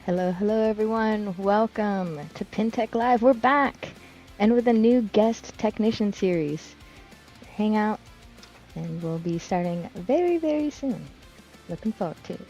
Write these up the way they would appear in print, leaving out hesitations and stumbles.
Hello, everyone. Welcome to PinTech Live. We're back and with a new guest technician series. Hang out, and we'll be starting very soon. Looking forward to it.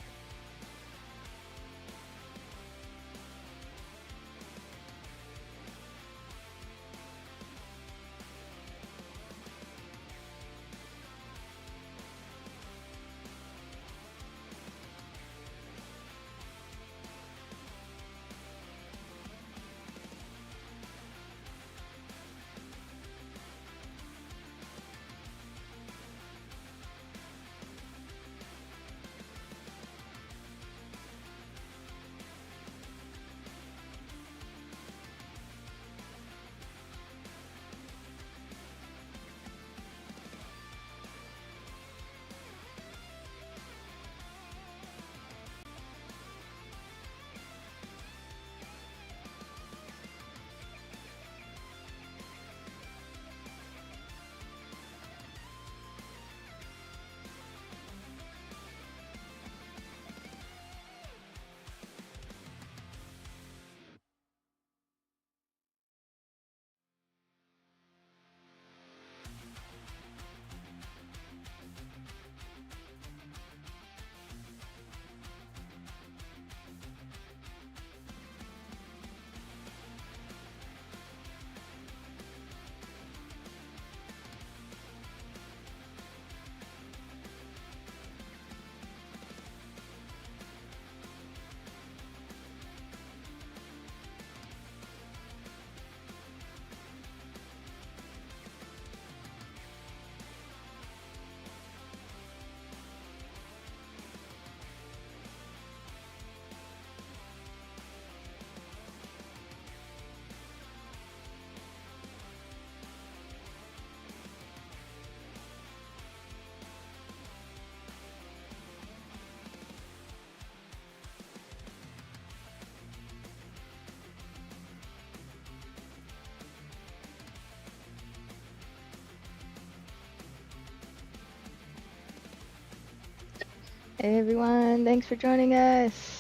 Hey, everyone. Thanks for joining us.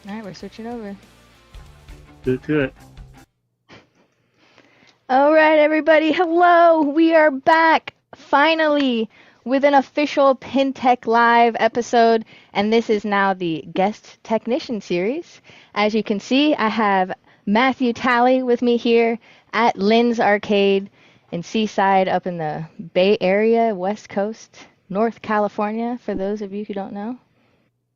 All right, we're switching over. Do it. All right, everybody. Hello. We are back finally with an official PinTech Live episode, and this is now the guest technician series. As you can see, I have Matthew Talley with me here at Lynn's Arcade in Seaside up in the Bay Area, West Coast, North California, for those of you who don't know.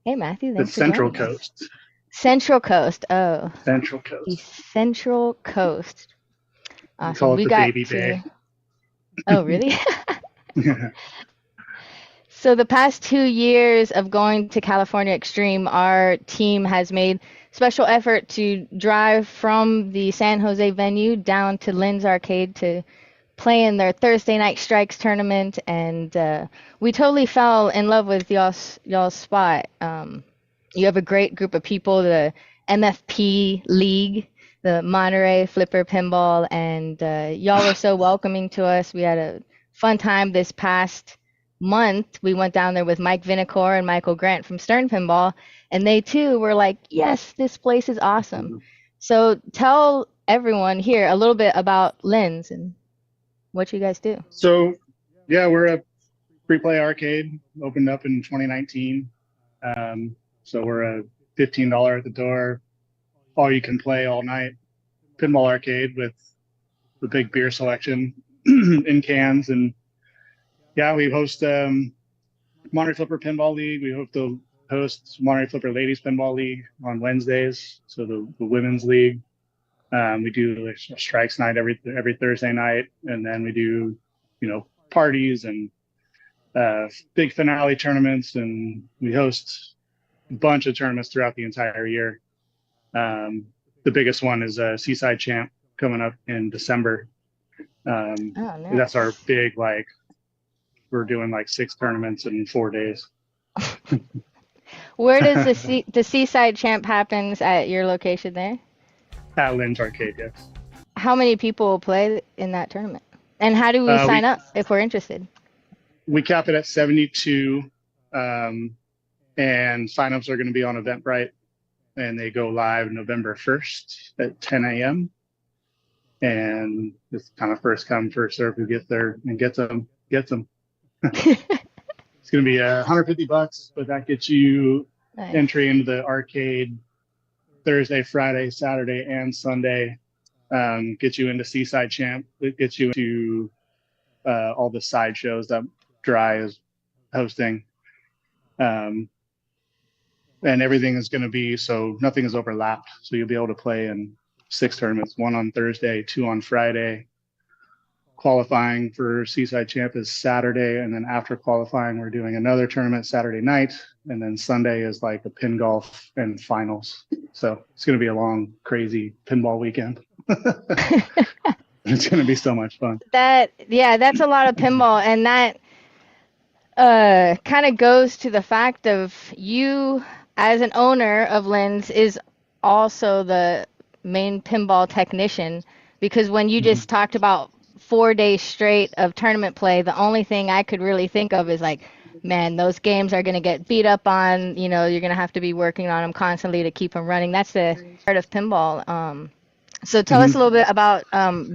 Hey, Matthew, The thanks for Central joining us. Coast. Central Coast. Oh, Central the Coast. Central Coast. We Awesome. call it We the got Baby to. Bay. Oh, really? So the past 2 years of going to California Extreme, our team has made special effort to drive from the San Jose venue down to Lynn's Arcade to play in their Thursday Night Strikes tournament, and we totally fell in love with y'all's spot. You have a great group of people, the MFP League, the Monterey Flipper Pinball, and y'all were so welcoming to us. We had a fun time this past month. We went down there with Mike Vinacore and Michael Grant from Stern Pinball, and they too were like, yes, this place is awesome. So tell everyone here a little bit about Lynn's and what you guys do. So, yeah, we're a free play arcade, opened up in 2019. So we're a $15 at the door, all you can play all night pinball arcade with the big beer selection in cans. And yeah, we host Monterey Flipper Pinball League. We hope to host Monterey Flipper Ladies Pinball League on Wednesdays, so the women's league. We do a strikes night every Thursday night, and then we do, parties and big finale tournaments, and we host bunch of tournaments throughout the entire year. The biggest one is a Seaside Champ coming up in December. Oh, That's our nice. big, like, we're doing like 6 tournaments in 4 days. Where does the Seaside Champ happens at your location there? At Lynn's Arcade, yes. How many people will play in that tournament? And how do we Uh, sign we up if we're interested? we cap it at 72, and signups are going to be on Eventbrite, and they go live November 1st at 10 a.m. And it's kind of first come, first serve. Who gets there and gets them, gets them. It's going to be $150, but that gets you Nice. entry into the arcade Thursday, Friday, Saturday, and Sunday. Gets you into Seaside Champ. It gets you into all the side shows that Dry is hosting. And everything is going to be, so nothing is overlapped. So you'll be able to play in 6 tournaments, 1 on Thursday, 2 on Friday. Qualifying for Seaside Champ is Saturday, and then after qualifying, we're doing another tournament Saturday night, and then Sunday is like a pin golf and finals. So it's going to be a long, crazy pinball weekend. It's going to be so much fun. That's a lot of pinball, and that kind of goes to the fact of you as an owner of Lynn's is also the main pinball technician, because when you just talked about 4 days straight of tournament play, the only thing I could really think of is like, man, those games are going to get beat up on, you're going to have to be working on them constantly to keep them running. That's the part of pinball. So tell us a little bit about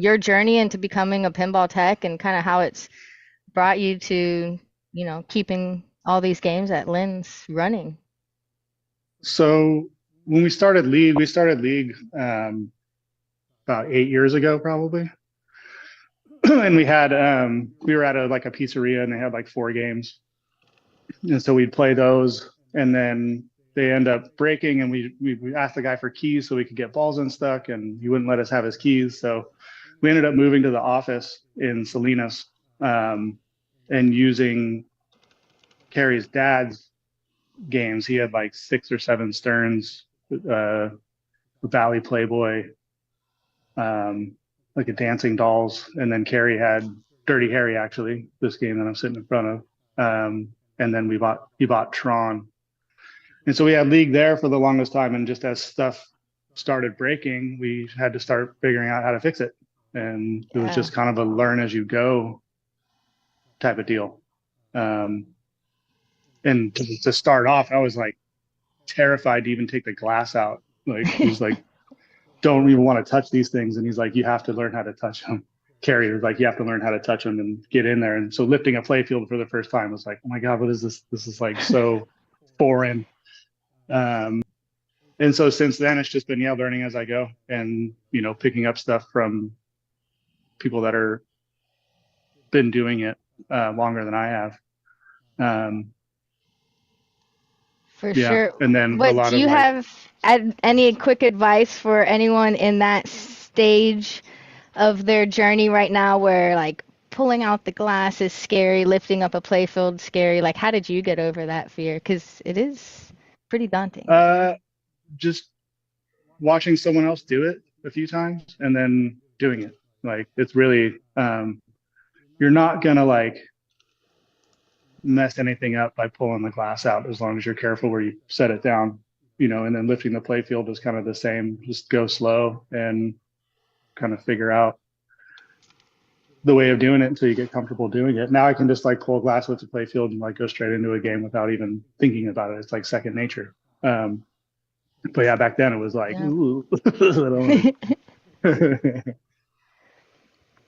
your journey into becoming a pinball tech and kind of how it's brought you to, keeping all these games at Lynn's running. So when we started League about 8 years ago, probably. And we had we were at a pizzeria, and they had like 4 games, and so we'd play those, and then they end up breaking, and we asked the guy for keys so we could get balls unstuck, and he wouldn't let us have his keys. So we ended up moving to the office in Salinas, and using Carrie's dad's games. He had like 6 or 7 Stearns, Valley Playboy, like a Dancing Dolls, and then Carrie had Dirty Harry, actually, this game that I'm sitting in front of. And then he bought Tron. And so we had League there for the longest time, and just as stuff started breaking, we had to start figuring out how to fix it. And it was just kind of a learn as you go type of deal. And to start off, I was like terrified to even take the glass out. Like, he was like, don't even want to touch these things. And he's like, you have to learn how to touch them. Carrie was like, you have to learn how to touch them and get in there. And so lifting a playfield for the first time was like, oh my God, what is this? This is like so foreign. And so since then, it's just been, learning as I go, and, picking up stuff from people that are been doing it longer than I have. For sure. And then do you have any quick advice for anyone in that stage of their journey right now, where like pulling out the glass is scary, lifting up a playfield scary? Like, how did you get over that fear? Because it is pretty daunting. Just watching someone else do it a few times and then doing it. Like, it's really, you're not gonna like mess anything up by pulling the glass out, as long as you're careful where you set it down, and then lifting the playfield is kind of the same. Just go slow and kind of figure out the way of doing it until you get comfortable doing it. Now I can just like pull glass with the playfield and like go straight into a game without even thinking about it. It's like second nature. But yeah, back then it was like, ooh.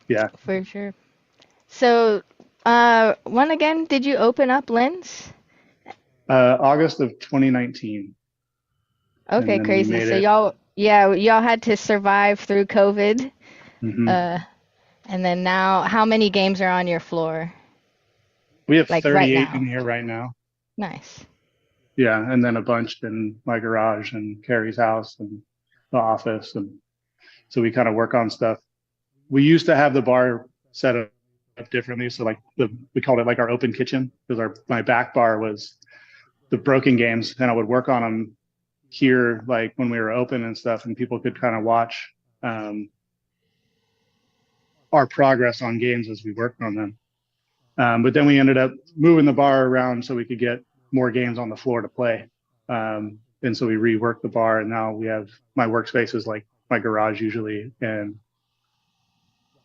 Yeah. For sure. So, when again did you open up Lynn's? August of 2019. Okay, crazy. So y'all had to survive through COVID. And then now, how many games are on your floor? We have like 38 in here right now. Nice. Yeah, and then a bunch in my garage and Carrie's house and the office, and so we kind of work on stuff. We used to have the bar set up differently, so like we called it like our open kitchen, because my back bar was the broken games, and I would work on them here, like when we were open and stuff, and people could kind of watch our progress on games as we worked on them. But then we ended up moving the bar around so we could get more games on the floor to play. And so we reworked the bar, and now we have my workspace is like my garage usually, and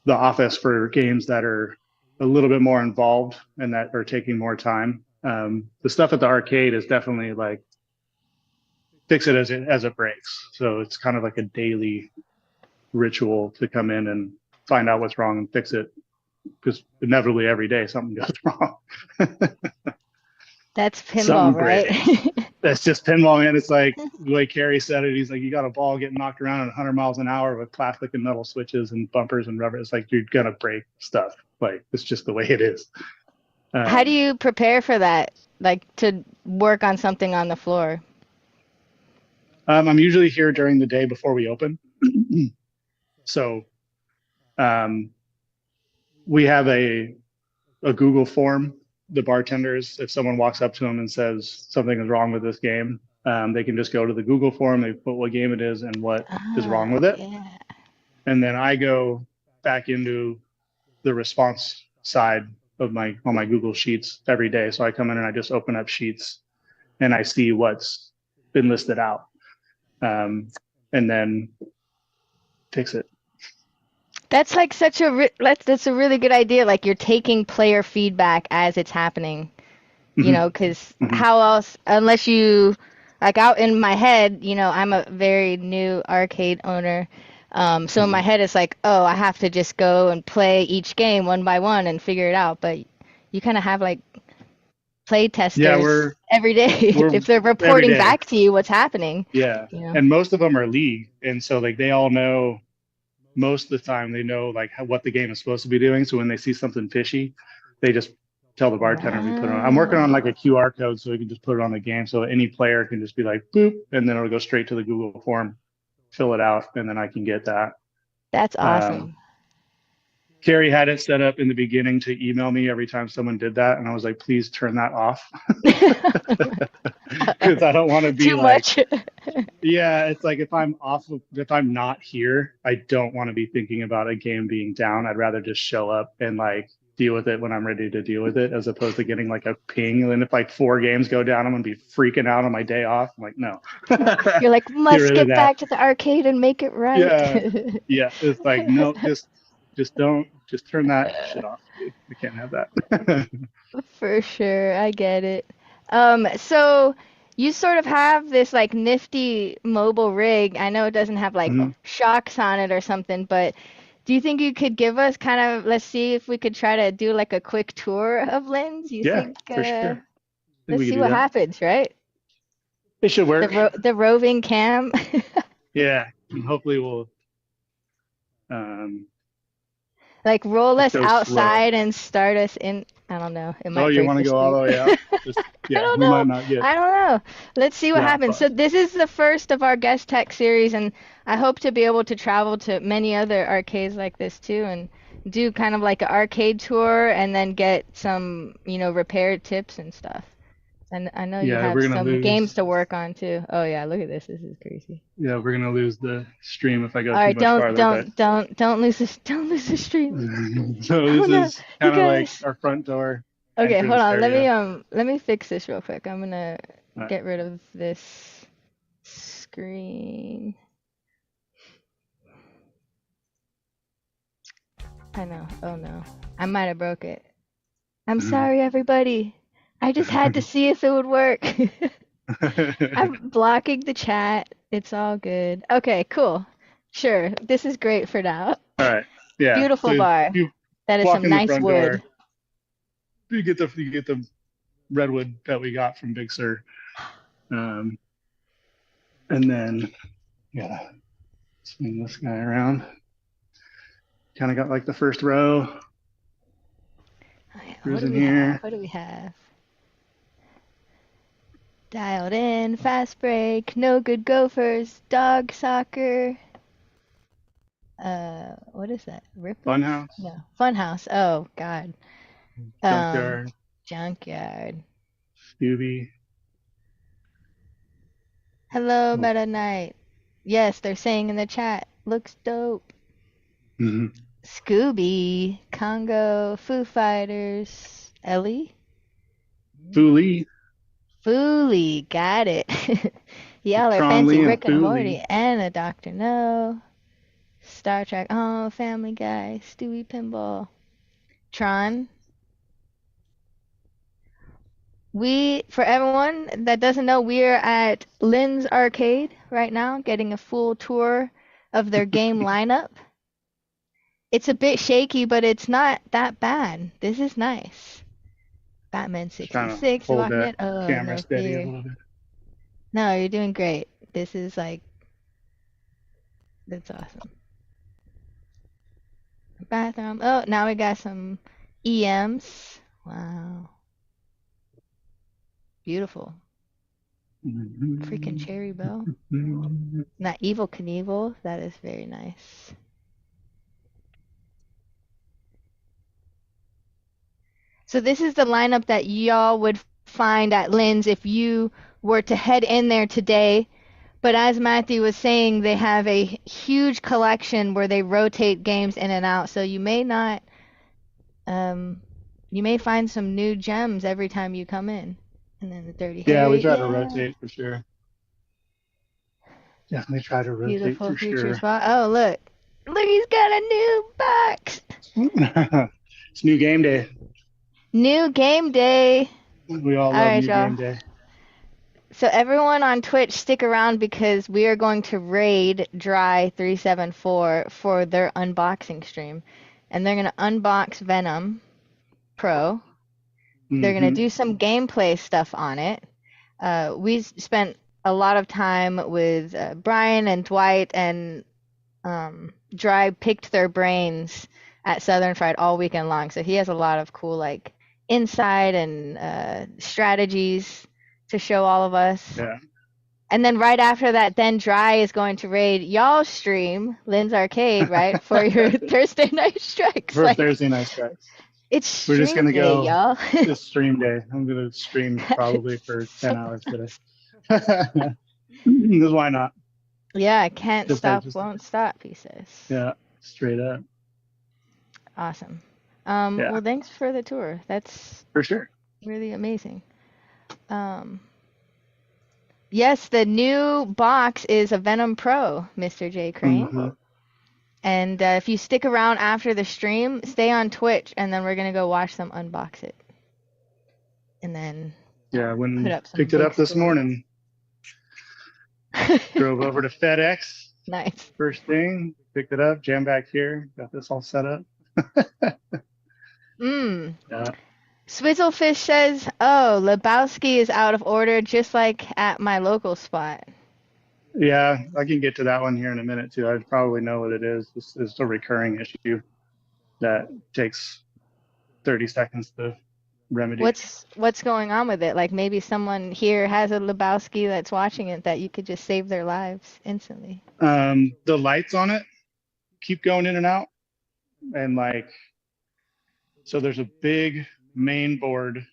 the office for games that are a little bit more involved and that are taking more time. The stuff at the arcade is definitely like fix it as it breaks. So it's kind of like a daily ritual to come in and find out what's wrong and fix it, because inevitably every day something goes wrong. That's pinball, right? That's just pinball, man. It's like the way Carrie said it. He's like, you got a ball getting knocked around at 100 miles an hour with plastic and metal switches and bumpers and rubber. It's like you're gonna break stuff. Like it's just the way it is. How do you prepare for that? Like to work on something on the floor? I'm usually here during the day before we open. So we have a Google form. The bartenders, if someone walks up to them and says something is wrong with this game, they can just go to the Google form, they put what game it is and what is wrong with it. Yeah. And then I go back into the response side of on my Google Sheets every day. So I come in and I just open up Sheets and I see what's been listed out, and then fix it. That's like that's a really good idea. Like you're taking player feedback as it's happening, you know, because how else, unless you, like out in my head, you know, I'm a very new arcade owner. So in my head, it's like, oh, I have to just go and play each game one by one and figure it out. But you kind of have like play testers every day if they're reporting back to you what's happening. Yeah. You know? And most of them are league. And so like they all know, most of the time they know like what the game is supposed to be doing. So when they see something fishy, they just tell the bartender we put it on. I'm working on like a QR code so we can just put it on the game. So any player can just be like, boop, and then it'll go straight to the Google form, fill it out, and then I can get that. That's awesome. Carrie had it set up in the beginning to email me every time someone did that. And I was like, please turn that off. Because I don't want to be too much. Yeah, it's like if I'm not here, I don't want to be thinking about a game being down. I'd rather just show up and like deal with it when I'm ready to deal with it, as opposed to getting like a ping. And then if like 4 games go down, I'm gonna be freaking out on my day off. I'm like, no. You're like, must get back to the arcade and make it right. Yeah. It's like, no, just turn that shit off. Dude. We can't have that. For sure, I get it. So you sort of have this like nifty mobile rig. I know it doesn't have like shocks on it or something, but do you think you could give us kind of, let's see if we could try to do like a quick tour of Lynn's? You think, for sure. Let's see what happens, right? It should work. The roving cam. Yeah, and hopefully we'll like roll us outside and start us in. I don't know. You want to go all the way out? I don't know. I don't know. Let's see what happens. So this is the first of our guest tech series, and I hope to be able to travel to many other arcades like this too, and do kind of like an arcade tour, and then get some, you know, repair tips and stuff. And I know you have some games to work on too. Oh yeah, look at this. This is crazy. Yeah, we're gonna lose the stream if I go too much farther. All right, don't lose the stream. So this is kind of like our front door. Okay, hold on. Let me fix this real quick. I'm gonna get rid of this screen. I know. Oh no, I might have broke it. I'm sorry, everybody. I just had to see if it would work. I'm blocking the chat. It's all good. Okay, cool. Sure. This is great for now. All right. Yeah. Beautiful bar. That is some nice wood. You get the redwood that we got from Big Sur. And then swing this guy around. Kind of got like the first row. What do we have? Dialed in, fast break, no good gophers, dog soccer. What is that? Ripley? Funhouse? No, Funhouse. Oh God. Junkyard. Junkyard. Scooby. Hello, Meta Knight. Yes, they're saying in the chat. Looks dope. Mm-hmm. Scooby, Congo, Foo Fighters, Ellie, Foolie, Foolie, got it. Y'all are Tron fancy Lee and Rick and Foolie. Morty and a Doctor No. Star Trek, oh, Family Guy, Stewie Pinball, Tron. For everyone that doesn't know, we're at Lynn's Arcade right now, getting a full tour of their game lineup. It's a bit shaky, but it's not that bad. This is nice. Batman Just trying to 66, hold Walking that Dead. Oh, camera no steady a fear. little bit. No, you're doing great. This is like, that's awesome. Bathroom. Oh, now we got some EMs. Wow. Beautiful. Freaking Cherry Bell. Not Evil Knievel. That is very nice. So this is the lineup that y'all would find at Lynn's if you were to head in there today. But as Matthew was saying, they have a huge collection where they rotate games in and out. So you may not, you may find some new gems every time you come in. And then the Dirty Yeah, we Harry, try to yeah. rotate for sure. Definitely try to rotate Beautiful for future sure. spot. Oh, look. Look, he's got a new box. It's new game day. New game day. We all All love right, new y'all. game day. So everyone on Twitch, stick around because we are going to raid Dry374 for their unboxing stream. And they're going to unbox Venom Pro. They're going to do some gameplay stuff on it. We spent a lot of time with Brian and Dwight, and Dry picked their brains at Southern Fried all weekend long. So he has a lot of cool like insight and strategies to show all of us. Yeah. And then right after that, then Dry is going to raid y'all's stream, Lynn's Arcade, right, for your Thursday night strikes. For Like, Thursday night strikes. it's We're just stream gonna day, go y'all. this stream day. I'm gonna stream probably for 10 hours today. Because why not? Yeah, I can't stop, Just, won't stop, he says. yeah, straight up. Awesome. Yeah, Well, thanks for the tour. That's for sure. really amazing. Yes, the new box is a Venom Pro, Mr. J. Crane. Mm-hmm. And if you stick around after the stream, stay on Twitch, and then we're going to go watch them unbox it. And then Yeah, when put up some picked it up this stories. morning, drove over to FedEx. Nice. First thing, picked it up, jammed back here, got this all set up. Yeah. Swizzlefish says, oh, Lebowski is out of order, just like at my local spot. Yeah, I can get to that one here in a minute too. I probably know what it is. This is a recurring issue that takes 30 seconds to remedy. What's going on with it? Like maybe someone here has a Lebowski that's watching it that you could just save their lives instantly. The lights on it keep going in and out, and like, so there's a big main board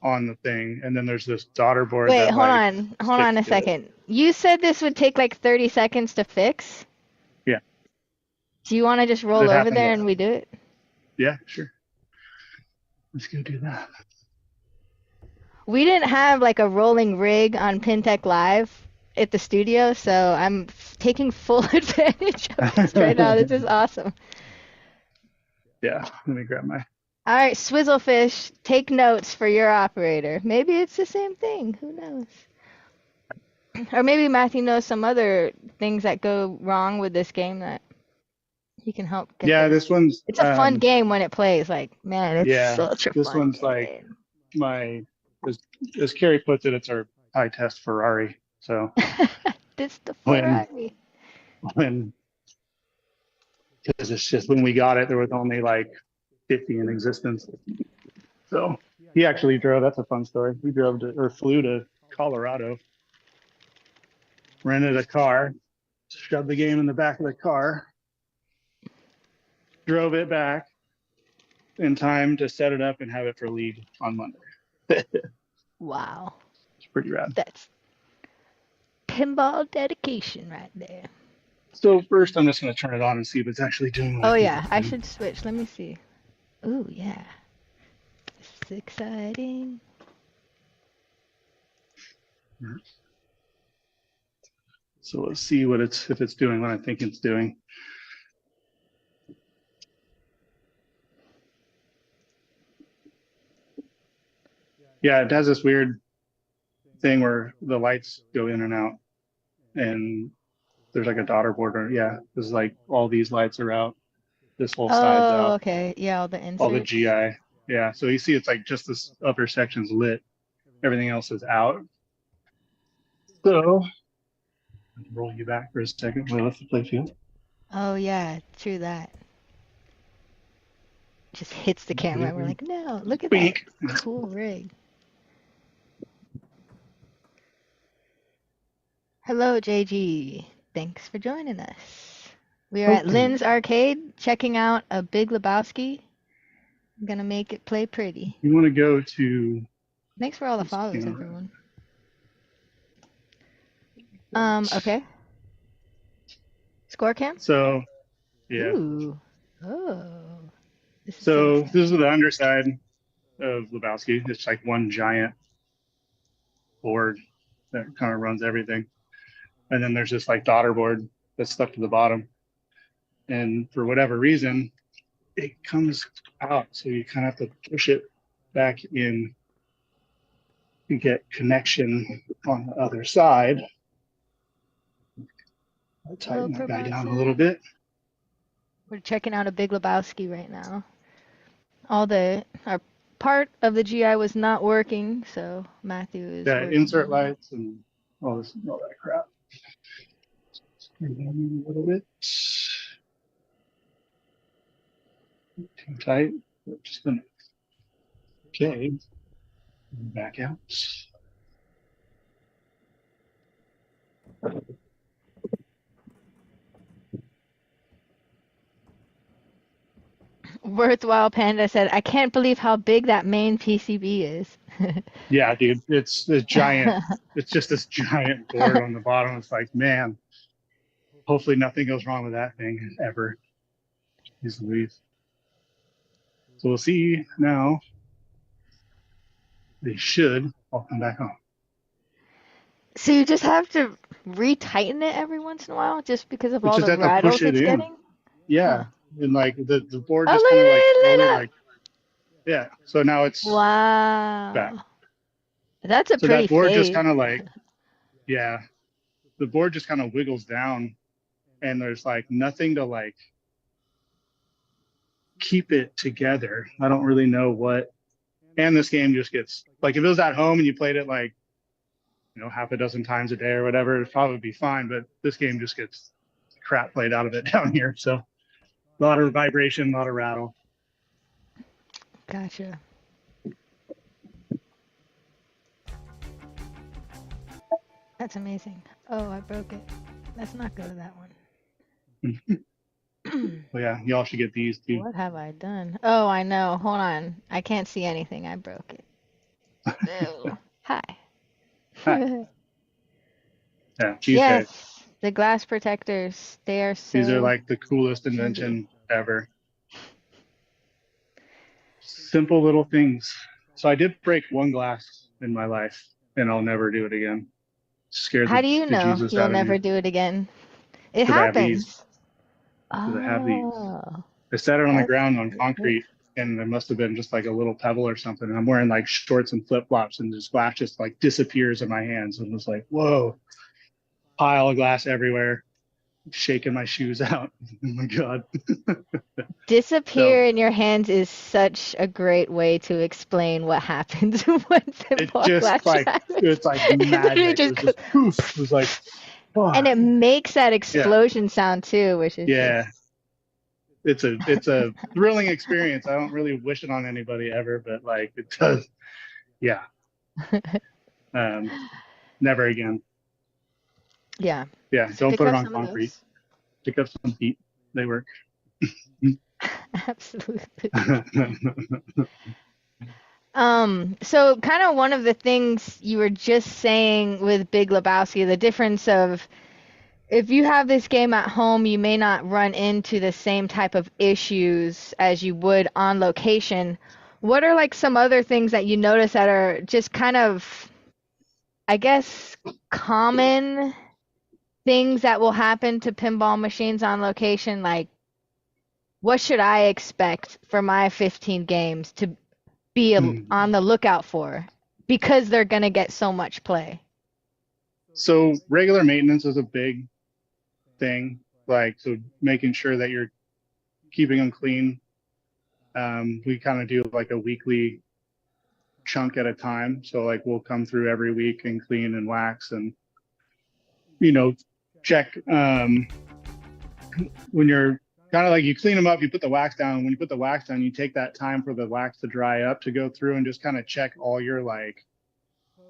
on the thing, and then there's this daughter board. Wait, that, hold like, on a second. You said this would take like 30 seconds to fix? Yeah. Do you want to just roll over there and we do it? Yeah, sure. Let's go do that. We didn't have like a rolling rig on PinTech Live at the studio, so I'm taking full advantage of this right now. This is awesome. Yeah, let me grab my... All right, Swizzlefish, take notes for your operator. Maybe it's the same thing. Who knows? Or maybe Matthew knows some other things that go wrong with this game that he can help get. Yeah, this one's... It's a fun game when it plays. Like, man, it's such a this fun one's game. Like my... As Carrie puts it, it's our high-test Ferrari. So This the Ferrari. Because it's just when we got it, there was only like 50 in existence. So he actually drove. That's a fun story. He flew to Colorado, rented a car, shoved the game in the back of the car, drove it back in time to set it up and have it for league on Monday. Wow. It's pretty rad. pinball dedication right there. So first, I'm just going to turn it on and see if it's actually doing what I Oh think yeah, it's I doing. should switch. Let me see. Ooh yeah, this is exciting. So let's see what if it's doing what I think it's doing. Yeah, it has this weird thing where the lights go in and out, and there's like a daughter border. Yeah, there's like all these lights are out. This whole side's Oh out. okay, yeah, all the All the inserts. GI. Yeah, so you see it's like just this upper section's lit. Everything else is out. So roll you back for a second. We left the play field. Oh yeah, true that. Just hits the camera. We're like, no, look at that Bink. cool rig. Hello, JG. Thanks for joining us. We are at Okay. Lynn's Arcade, checking out a Big Lebowski. I'm gonna make it play pretty. You want to go to Thanks for all the this follows, camera. everyone. Okay. Score cam? So yeah. Ooh. Oh. This is so So exciting. this is the underside of Lebowski. It's like one giant board that kind of runs everything. And then there's this like daughter board that's stuck to the bottom. And for whatever reason, it comes out. So you kind of have to push it back in to get connection on the other side. I'll tighten that guy down a little bit. We're checking out a Big Lebowski right now. Our part of the GI was not working, so Matthew is Yeah, working insert on it. lights and all that crap. Turn down a little bit. Too tight. We're just gonna back out. Worthwhile Panda said, I can't believe how big that main PCB is. Yeah, dude, it's this giant. It's just this giant board on the bottom. It's like, man, hopefully nothing goes wrong with that thing ever. Jeez Louise. So we'll see now. They should all come back on. So you just have to retighten it every once in a while just because of We all just the have to push rattles it it's in. getting? Yeah. Huh. And like the board Oh, just look kind of like at it slowly lit up. like, yeah. So now it's back. Wow. That's a So pretty that board just fade. kind of like, yeah, the board just kind of wiggles down and there's like nothing to like keep it together. I don't really know what. And this game just gets like if it was at home and you played it like, half a dozen times a day or whatever, it'd probably be fine. But this game just gets crap played out of it down here. So a lot of vibration, a lot of rattle. Gotcha. That's amazing. Oh, I broke it. Let's not go to that one. Well, yeah, y'all should get these too. What have I done? Oh, I know. Hold on. I can't see anything. I broke it. Ew. Hi. Hi. Yeah, Yes, the glass protectors. They are these are so like the coolest handy. invention ever. Simple little things. So I did break one glass in my life, and I'll never do it again. Scared How do you the know Jesus you'll out of me never do it again? It because I have these. happens. Because I have these. Oh, I set it on the that's ground on good. concrete, and there must have been just like a little pebble or something. And I'm wearing like shorts and flip flops, and this glass just like disappears in my hands, and was like, whoa, pile of glass everywhere, shaking my shoes out. Oh my god! So Disappear in your hands is such a great way to explain what happens when it pinball just glass like shatters. it's like It literally magic. It just was goes, just poof. It was like, and fuck. it makes that Yeah, explosion sound too, which is just yeah. It's a thrilling experience. I don't really wish it on anybody ever, but like it does. Yeah. Um, never again. yeah. Yeah, So don't pick put it up on some of concrete. those. Pick up some heat. They work. Absolutely. So kind of one of the things you were just saying with Big Lebowski, the difference of if you have this game at home, you may not run into the same type of issues as you would on location. What are like some other things that you notice that are just kind of, I guess, common things that will happen to pinball machines on location? Like, what should I expect for my 15 games to be Hmm. on the lookout for because they're going to get so much play? So regular maintenance is a big thing. Like, so making sure that you're keeping them clean. We kind of do like a weekly chunk at a time. So like we'll come through every week and clean and wax and you know check when you're kind of like you clean them up, you put the wax down. When you put the wax down, you take that time for the wax to dry up to go through and just kind of check all your like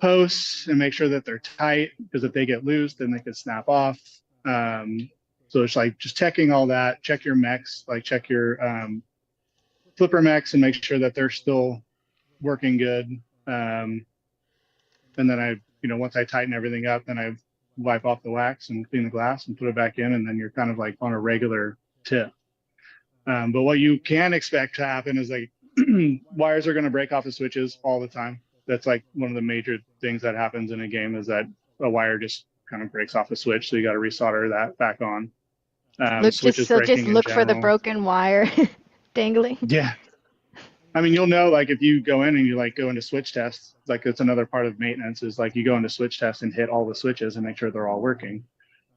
posts and make sure that they're tight because if they get loose, then they could snap off. So it's like just checking all that. Check your mechs, like check your flipper mechs and make sure that they're still working good. Um, and then once I tighten everything up, then I wipe off the wax and clean the glass and put it back in, and then you're kind of like on a regular tip. But what you can expect to happen is like wires are going to break off the switches all the time. That's like one of the major things that happens in a game is that a wire just kind of breaks off the switch, so you got to resolder that back on. Switches Just breaking in look for the general. broken wire dangling. Yeah, I mean, you'll know like if you go in and you like go into switch tests, like it's another part of maintenance is like you go into switch tests and hit all the switches and make sure they're all working.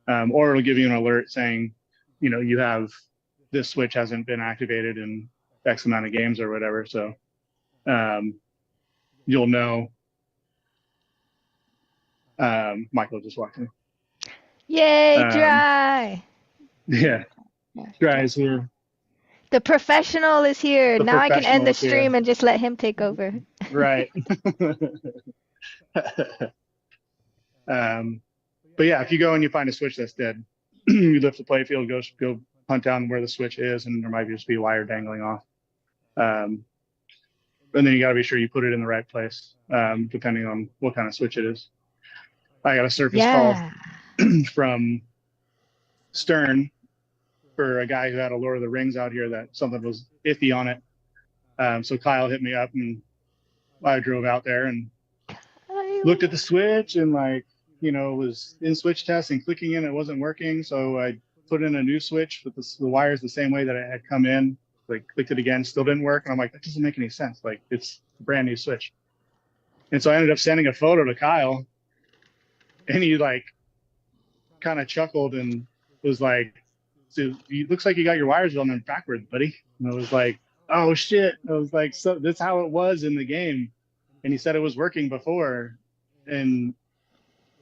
Or it'll give you an alert saying, you have this switch hasn't been activated in X amount of games or whatever. So um, you'll know. Michael just walked in. Yay, Um, dry. yeah, Yeah, dry. guys here. The professional is here. The Now I can end professional the is here. stream and just let him take over. Right. um, but yeah, if you go and you find a switch that's dead, you lift the playfield, go hunt down where the switch is, and there might just be wire dangling off. Um, and then you got to be sure you put it in the right place, depending on what kind of switch it is. I got a surface call Yeah. from Stern for a guy who had a Lord of the Rings out here that something was iffy on it. So Kyle hit me up and I drove out there and looked at the switch and was in switch test and clicking in, it wasn't working. So I put in a new switch with the wires the same way that it had come in, like clicked it again, still didn't work. And I'm like, that doesn't make any sense. Like it's a brand new switch. And so I ended up sending a photo to Kyle and he like kind of chuckled and was like, so it looks like you got your wires on them backwards, buddy. And I was like, oh shit. I was like, so that's how it was in the game. And he said it was working before. And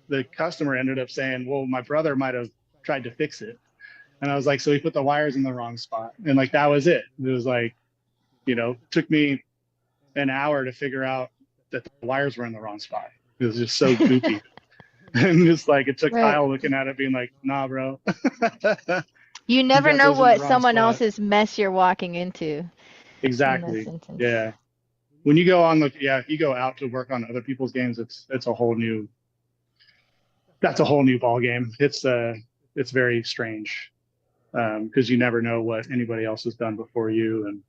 the customer ended up saying, well, my brother might have tried to fix it. And I was like, so he put the wires in the wrong spot. And like, that was it. It was like, took me an hour to figure out that the wires were in the wrong spot. It was just so goofy. And just like, it took Right. Kyle looking at it being like, nah, bro, You you never got know those in the what wrong someone spot. else's mess you're walking into in this Exactly. instance. Yeah. When you go on if you go out to work on other people's games, it's a whole new, that's a whole new ball game. It's very strange because you never know what anybody else has done before you. And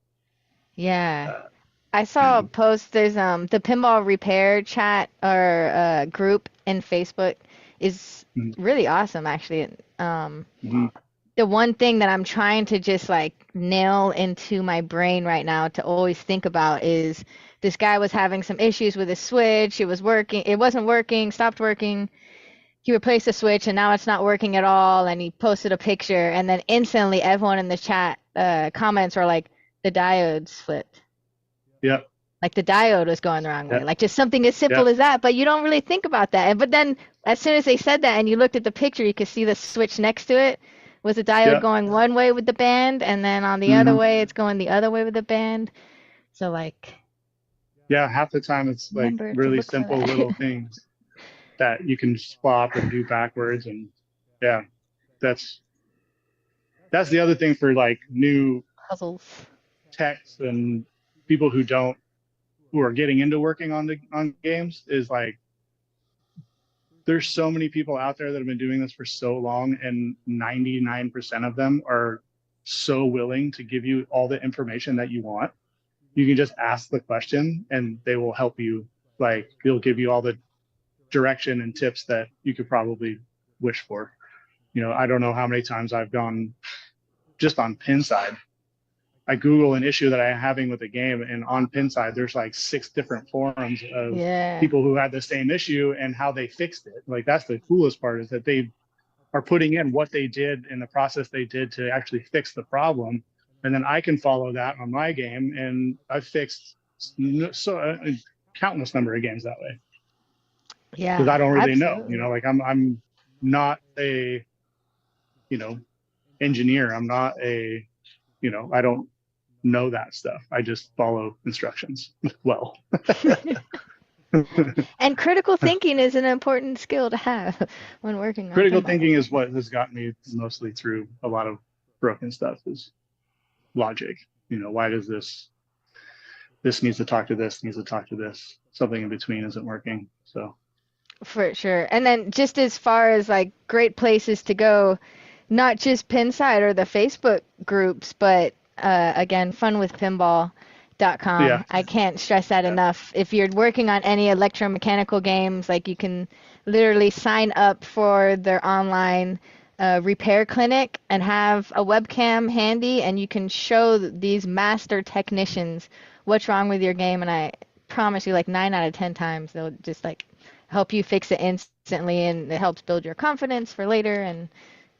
Yeah. uh, I saw a post. There's the pinball repair chat or group in Facebook is really awesome actually. mhm. The one thing that I'm trying to just like nail into my brain right now to always think about is this guy was having some issues with his switch. It wasn't working, stopped working. He replaced the switch and now it's not working at all. And he posted a picture and then instantly everyone in the chat comments were like, the diodes flipped. Yep, Like the diode was going the wrong way. yep, Like just something as simple yep, as that, but you don't really think about that. But then as soon as they said that and you looked at the picture, you could see the switch next to it was the diode yep. going one way with the band, and then on the other Hmm. way it's going the other way with the band. So like Yeah, half the time it's like remember to really look for simple little that. things that you can swap and do backwards. And yeah, that's that's the other thing for like new Puzzles. techs and people who don't who are getting into working on games is like there's so many people out there that have been doing this for so long, and 99% of them are so willing to give you all the information that you want. You can just ask the question and they will help you. Like they'll give you all the direction and tips that you could probably wish for. I don't know how many times I've gone just on Pinside. I Google an issue that I'm having with a game, and on Pinside, there's like 6 different forums of people who had the same issue and how they fixed it. Like that's the coolest part, is that they are putting in what they did and the process they did to actually fix the problem. And then I can follow that on my game, and I've fixed countless number of games that way. Yeah. Because I don't really absolutely. know, like I'm not a, engineer. I'm not a, I don't know that stuff. I just follow instructions well. And critical thinking is an important skill to have when working on Critical pinball. thinking is what has gotten me mostly through a lot of broken stuff, is logic. Why does this needs to talk to this, needs to talk to this, something in between isn't working. So For sure. And then just as far as like great places to go, not just Pinside or the Facebook groups, but again, funwithpinball.com. yeah, I can't stress that enough. If you're working on any electromechanical games, like you can literally sign up for their online repair clinic and have a webcam handy, and you can show these master technicians what's wrong with your game. And I promise you, like 9 out of 10 times, they'll just like help you fix it instantly, and it helps build your confidence for later, and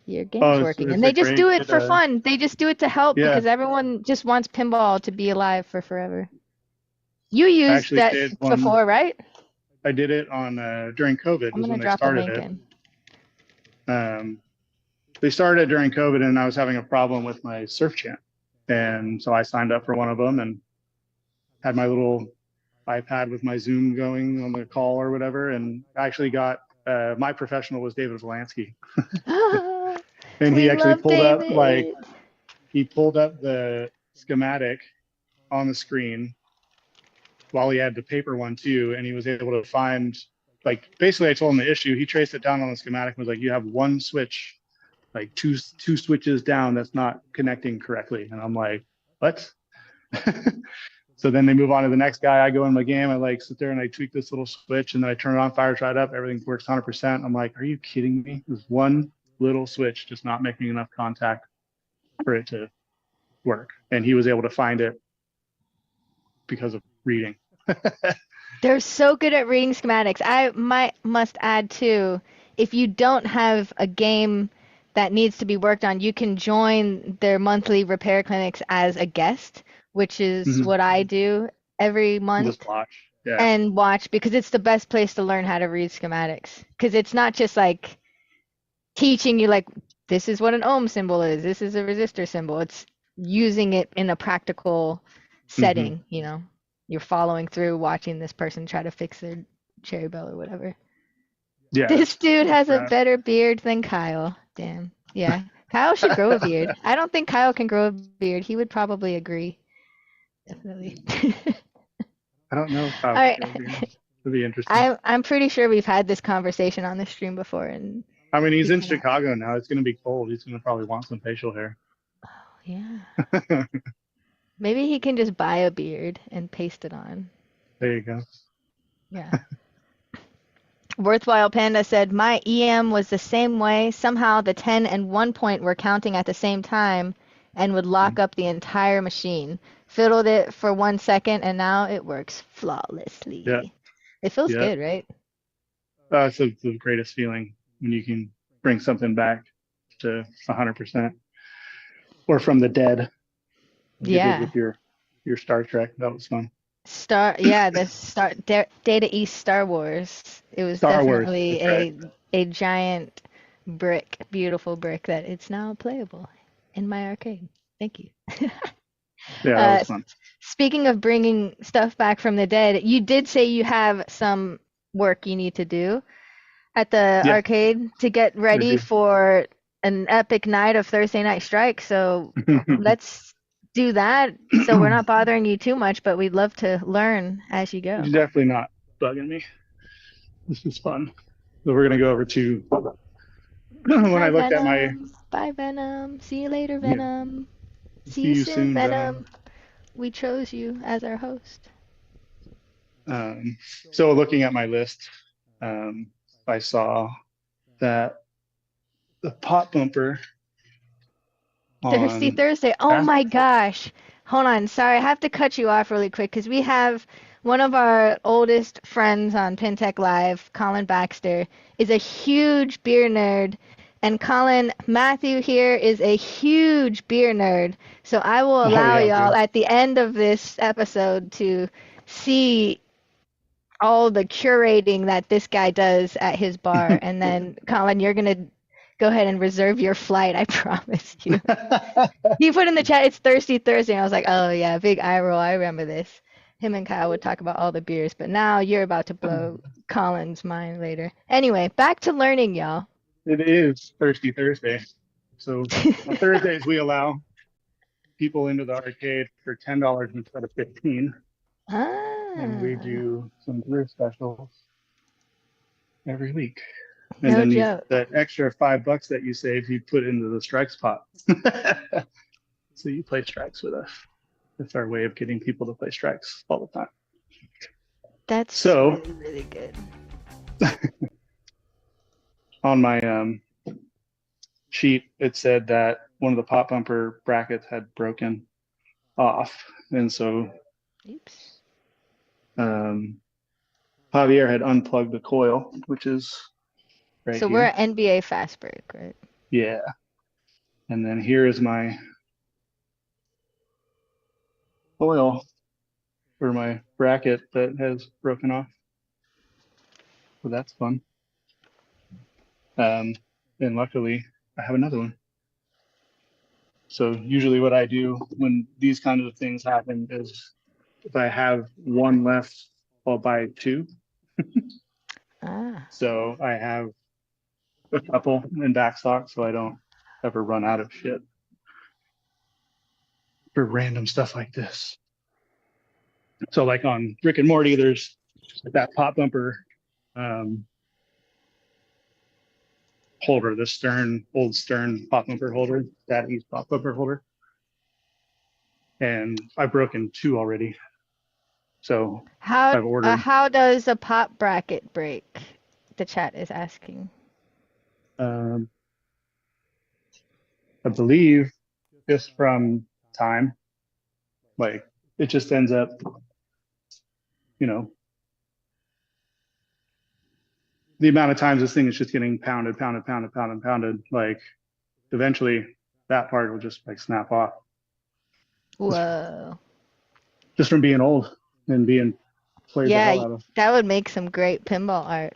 your game's working. it's And a they just do great it for fun. They just do it to help yeah. because everyone just wants pinball to be alive for forever. You I used actually that did one. before, right? I did it on during COVID I'm was gonna when they drop a started link it. in. They started during COVID, and I was having a problem with my surf chant, and so I signed up for one of them and had my little iPad with my Zoom going on the call or whatever, and I actually got my professional was David Volansky, and he We actually love pulled up David. the schematic on the screen while he had the paper one too, and he was able to find, like, basically I told him the issue. He traced it down on the schematic and was like, you have one switch, like two switches down, that's not connecting correctly. And I'm like, what? So then they move on to the next guy. I go in my game, I like sit there and I tweak this little switch, and then I turn it on, fire it up, everything works 100%. I'm like, are you kidding me? There's one little switch just not making enough contact for it to work. And he was able to find it because of reading. They're so good at reading schematics. I must add too, if you don't have a game that needs to be worked on, you can join their monthly repair clinics as a guest, which is what I do every month. Just watch. Yeah. And watch, because it's the best place to learn how to read schematics. Because it's not just like teaching you like this is what an ohm symbol is, this is a resistor symbol. It's using it in a practical setting, You're following through, watching this person try to fix their cherry bell or whatever. Yeah. This dude has a better beard than Kyle. Damn. Yeah. Kyle should grow a beard. I don't think Kyle can grow a beard. He would probably agree. Definitely. I don't know. All right. It'd be interesting. I'm pretty sure we've had this conversation on the stream before, and I mean, he's in Chicago now. It's going to be cold. He's going to probably want some facial hair. Oh, yeah. Maybe he can just buy a beard and paste it on. There you go. Yeah. Worthwhile Panda said, my EM was the same way. Somehow the 10 and 1 point were counting at the same time and would lock up the entire machine. Fiddled it for 1 second, and now it works flawlessly. Yeah. It feels good, right? It's the greatest feeling when you can bring something back to 100%. Or from the dead. Yeah. With your Star Trek. That was fun. The Data East Star Wars. It was definitely a giant brick, beautiful brick that it's now playable in my arcade. Thank you. Yeah, that was fun. Speaking of bringing stuff back from the dead, you did say you have some work you need to do at the arcade to get ready for an epic night of Thursday Night Strike. So let's do that so we're not bothering you too much, but we'd love to learn as you go. You're definitely not bugging me. This is fun. So we're gonna go over to when I Hi, looked at my Venom. Bye, Venom. See you later, yeah, Venom. See see you you soon, soon, Venom. Venom. We chose you as our host. Um, so looking at my list, um, I saw that the pop bumper Thirsty on Thursday. Oh Fast. my gosh. Hold on. Sorry, I have to cut you off really quick because we have one of our oldest friends on PinTech Live, Colin Baxter, is a huge beer nerd. And Colin, Matthew here is a huge beer nerd. So I will Oh allow yeah, y'all dude. at the end of this episode to see all the curating that this guy does at his bar. And then, Colin, you're going to go ahead and reserve your flight. I promise you. He put in the chat, it's Thirsty Thursday. And I was like, oh, yeah, big eye roll. I remember this. Him and Kyle would talk about all the beers, but now you're about to blow Colin's mind later. Anyway, back to learning, y'all. It is Thirsty Thursday. So on Thursdays we allow people into the arcade for $10 instead of 15, and we Ah, do some beer specials every week. And no then joke. that extra $5 that you save, you put into the strikes pot. So you play strikes with us. It's our way of getting people to play strikes all the time. That's So really, really good. on my sheet, it said that one of the pop bumper brackets had broken off, and so Oops. um, Javier had unplugged the coil, which is right So we're here. at NBA fast break, right? Yeah. And then here is my coil for my bracket that has broken off. So that's fun. And luckily, I have another one. So usually what I do when these kinds of things happen is if I have one left, I'll buy two. Ah. So I have a couple in back stock so I don't ever run out of shit for random stuff like this. So like on Rick and Morty, there's that pop bumper um, holder, the old Stern pop bumper holder, that East pop bumper holder. And I've broken two already. So How I've ordered, how does a pop bracket break? The chat is asking. um, I believe, just from time. Like it just ends up, you know, the amount of times this thing is just getting pounded, pounded, pounded, pounded, pounded. Like eventually that part will just like snap off Whoa. just from being old and being played the hell Yeah, out of. that would make some great pinball art.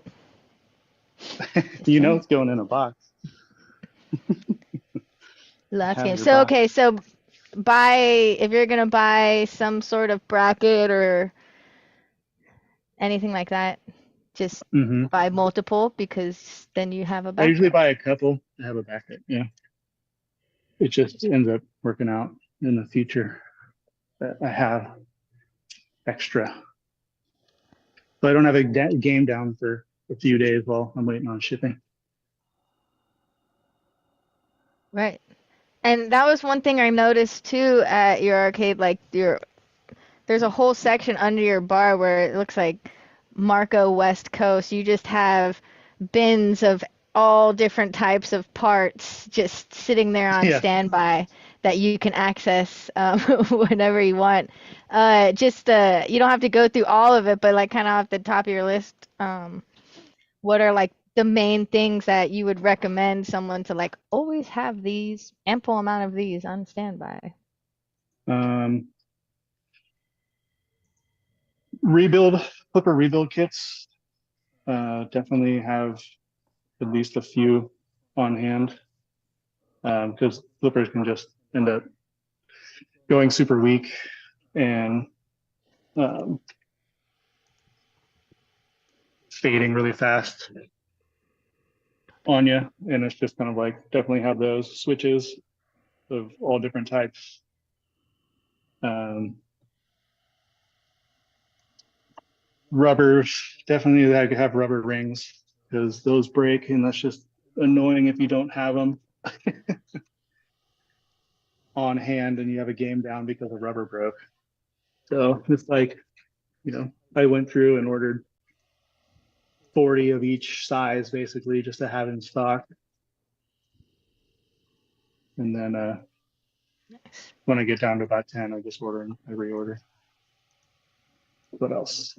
Just You know, saying. it's going in a box. Last Have game. your So box. okay, so if you're gonna buy some sort of bracket or anything like that, just Hmm. buy multiple because then you have a I usually backup. buy a couple to have a backup. Yeah. It just ends up working out in the future that I have extra. So I don't have a game down for a few days while I'm waiting on shipping. Right. And that was one thing I noticed too at your arcade, like there's a whole section under your bar where it looks like Marco West Coast. You just have bins of all different types of parts just sitting there on Yeah. standby that you can access whenever you want. You don't have to go through all of it, but like kind of off the top of your list, what are like the main things that you would recommend someone to like always have these ample amount of these on standby? Um, rebuild, flipper rebuild kits. Definitely have at least a few on hand because flippers can just end up going super weak and um, fading really fast on you. And it's just kind of like definitely have those switches of all different types Rubbers, definitely I could have rubber rings because those break, and that's just annoying if you don't have them on hand and you have a game down because a rubber broke. So it's like, I went through and ordered 40 of each size basically just to have in stock. And then Nice. when I get down to about 10, I just I reorder. What else?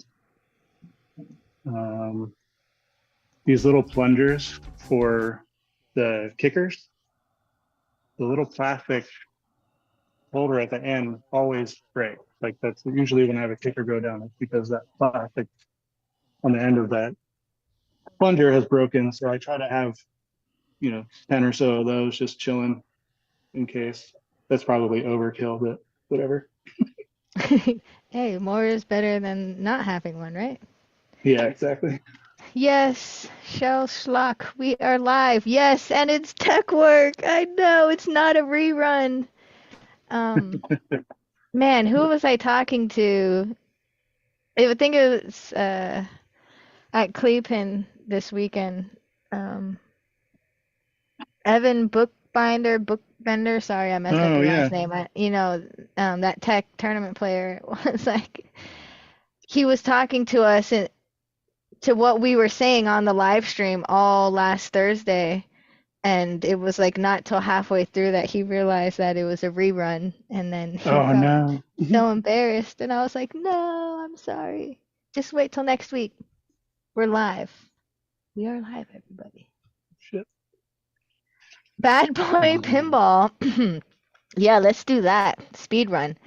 These little plungers for the kickers, the little plastic holder at the end always breaks. Like that's usually when I have a kicker go down, it's because that plastic on the end of that plunger has broken. So I try to have, 10 or so of those just chilling in case. That's probably overkill, but whatever. Hey, more is better than not having one, right? Yeah, exactly. Yes, Shell Schlock, we are live. Yes, and it's tech work. I know it's not a rerun. Man, who was I talking to? I think it was at Cleveland this weekend. Evan Bookbender. Sorry, I messed up Oh your yeah. last name. That tech tournament player was like, he was talking to us and to what we were saying on the live stream all last Thursday. And it was like not till halfway through that he realized that it was a rerun. And then he Oh felt no. so embarrassed. And I was like, no, I'm sorry. Just wait till next week. We're live. We are live, everybody. Shit. Bad Boy Pinball. Yeah, let's do that. Speed run.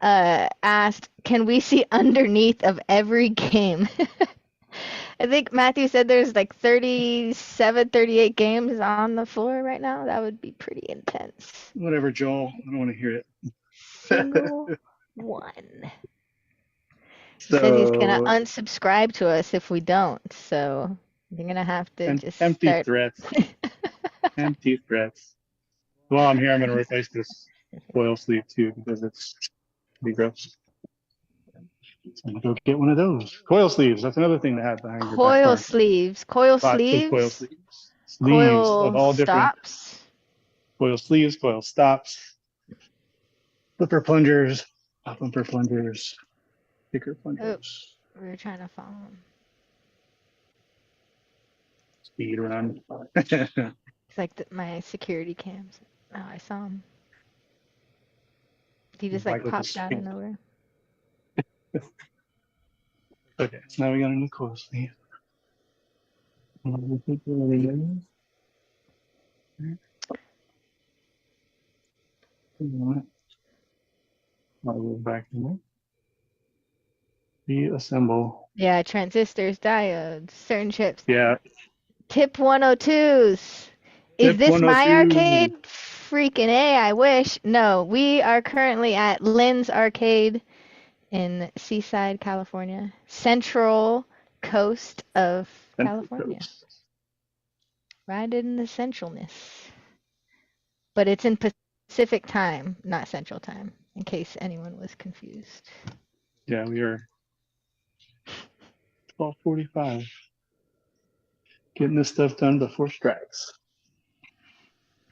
Asked, can we see underneath of every game? I think Matthew said there's like 37, 38 games on the floor right now. That would be pretty intense. Whatever, Joel. I don't want to hear it. Single one. He says he's gonna So unsubscribe to us if we don't. So you're gonna have to just empty start. threats. Empty threats. While I'm here, I'm going to replace this foil sleeve too because it's pretty gross. So I'm going to go get one of those. Coil sleeves. That's another thing to have behind your back Coil door. sleeves. Coil Lots of coil sleeves. sleeves. Sleeves of Coil all different stops. coil sleeves, coil stops, flipper plungers, bumper plungers, kicker Oh, plungers, we were trying to follow him. speed run. It's like my security cams. Oh, I saw him. He just like Like with popped this. out of nowhere. Okay, so now we got a new coil sleeve. I'll go back in there. Reassemble. Yeah, transistors, diodes, certain chips. Yeah. Tip 102s. Is Tip this my 102. arcade? Freaking A, I wish. No, we are currently at Lynn's Arcade in Seaside, California. Central coast of Central California. Coast. Right in the centralness. But it's in Pacific time, not Central time, in case anyone was confused. Yeah, we are 12:45. Getting this stuff done before strikes.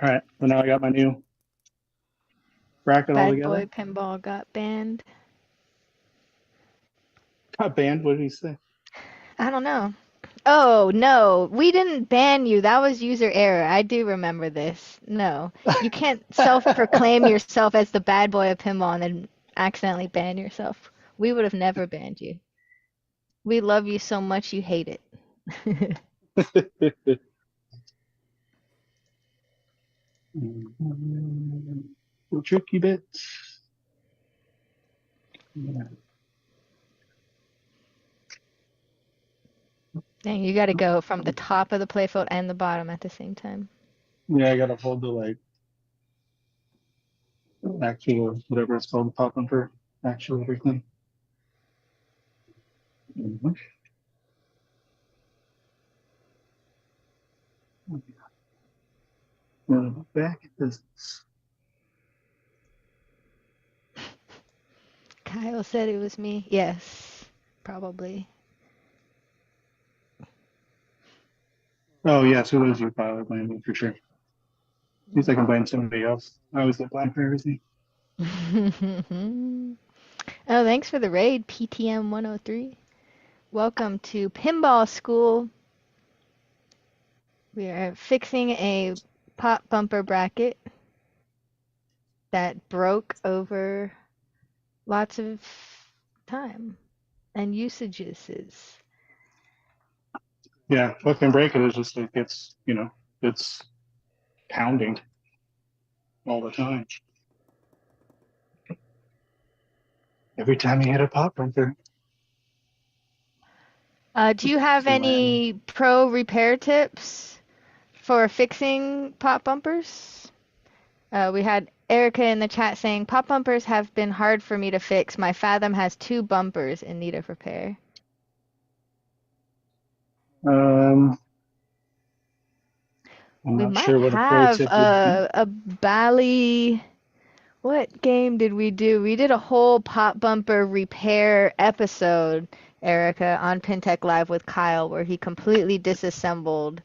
All right, so now I got my new bracket all Bad together. Boy Pinball got banned. Got banned. What did he say? I don't know. Oh, no, we didn't ban you. That was user error. I do remember this. No, you can't self-proclaim yourself as the bad boy of pinball and then accidentally ban yourself. We would have never banned you. We love you so much you hate it. The tricky bits. Yeah. Dang, you got to go from the top of the playfield and the bottom at the same time. Yeah, I gotta hold the like actual whatever it's called, popping for actual everything. Mhm. Back at business. Kyle said it was me. Yes, probably. Oh yes, it was your pilot blame for sure. He's like I'm blaming somebody else. I always get blamed for everything. Oh, thanks for the raid, PTM 103. Welcome to Pinball School. We are fixing a pop bumper bracket that broke over lots of time and usages. Yeah, what can break it is just like it's it's pounding all the time. Every time you hit a pop bumper. Do you have any pro repair tips for fixing pop bumpers? We had Erica in the chat saying, pop bumpers have been hard for me to fix. My Fathom has 2 bumpers in need of repair. I'm We not might sure what a pro have tip would be. a Bally. What game did we do? We did a whole pop bumper repair episode, Erica, on PinTech Live with Kyle, where he completely disassembled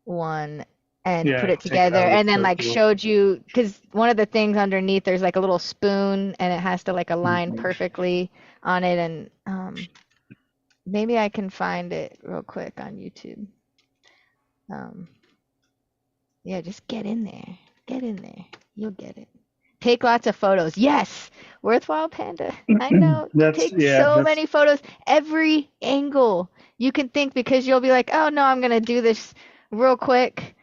one and Yeah, put it take it together out of and the then like circle. showed you, because one of the things underneath there's like a little spoon and it has to like align perfectly on it, and maybe I can find it real quick on YouTube. Yeah, just get in there. Get in there. You'll get it. Take lots of photos. Yes, worthwhile panda. I know. Take so That's many photos, every angle you can think, because you'll be like, oh no, I'm gonna do this real quick.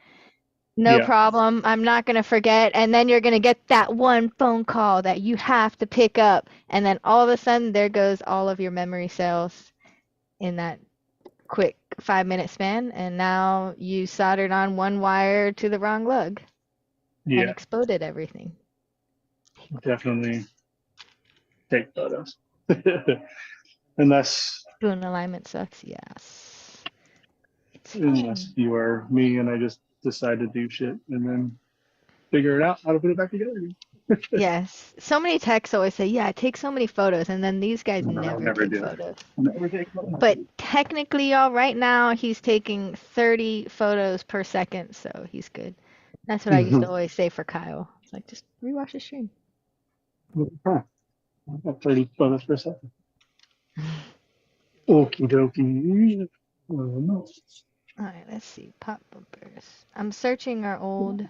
No yeah, problem. I'm not gonna forget. And then you're gonna get that one phone call that you have to pick up, and then all of a sudden there goes all of your memory cells in that quick 5-minute span, and now you soldered on one wire to the wrong lug and yeah, exploded everything. definitely take photos. Unless Spoon alignment sucks. Yes. It's unless fine. you are me and I just decide to do shit and then figure it out how to put it back together. Yes. So many techs always say, yeah, I take so many photos, and then these guys No, I'll never never take do it. photos. Never take photos. But technically, y'all, right now he's taking 30 photos per second, so he's good. That's what I used to always say for Kyle. It's like, just rewatch the stream. Huh. I got 30 photos per second. Okie dokie. No. All right, let's see. Pop bumpers. I'm searching our old.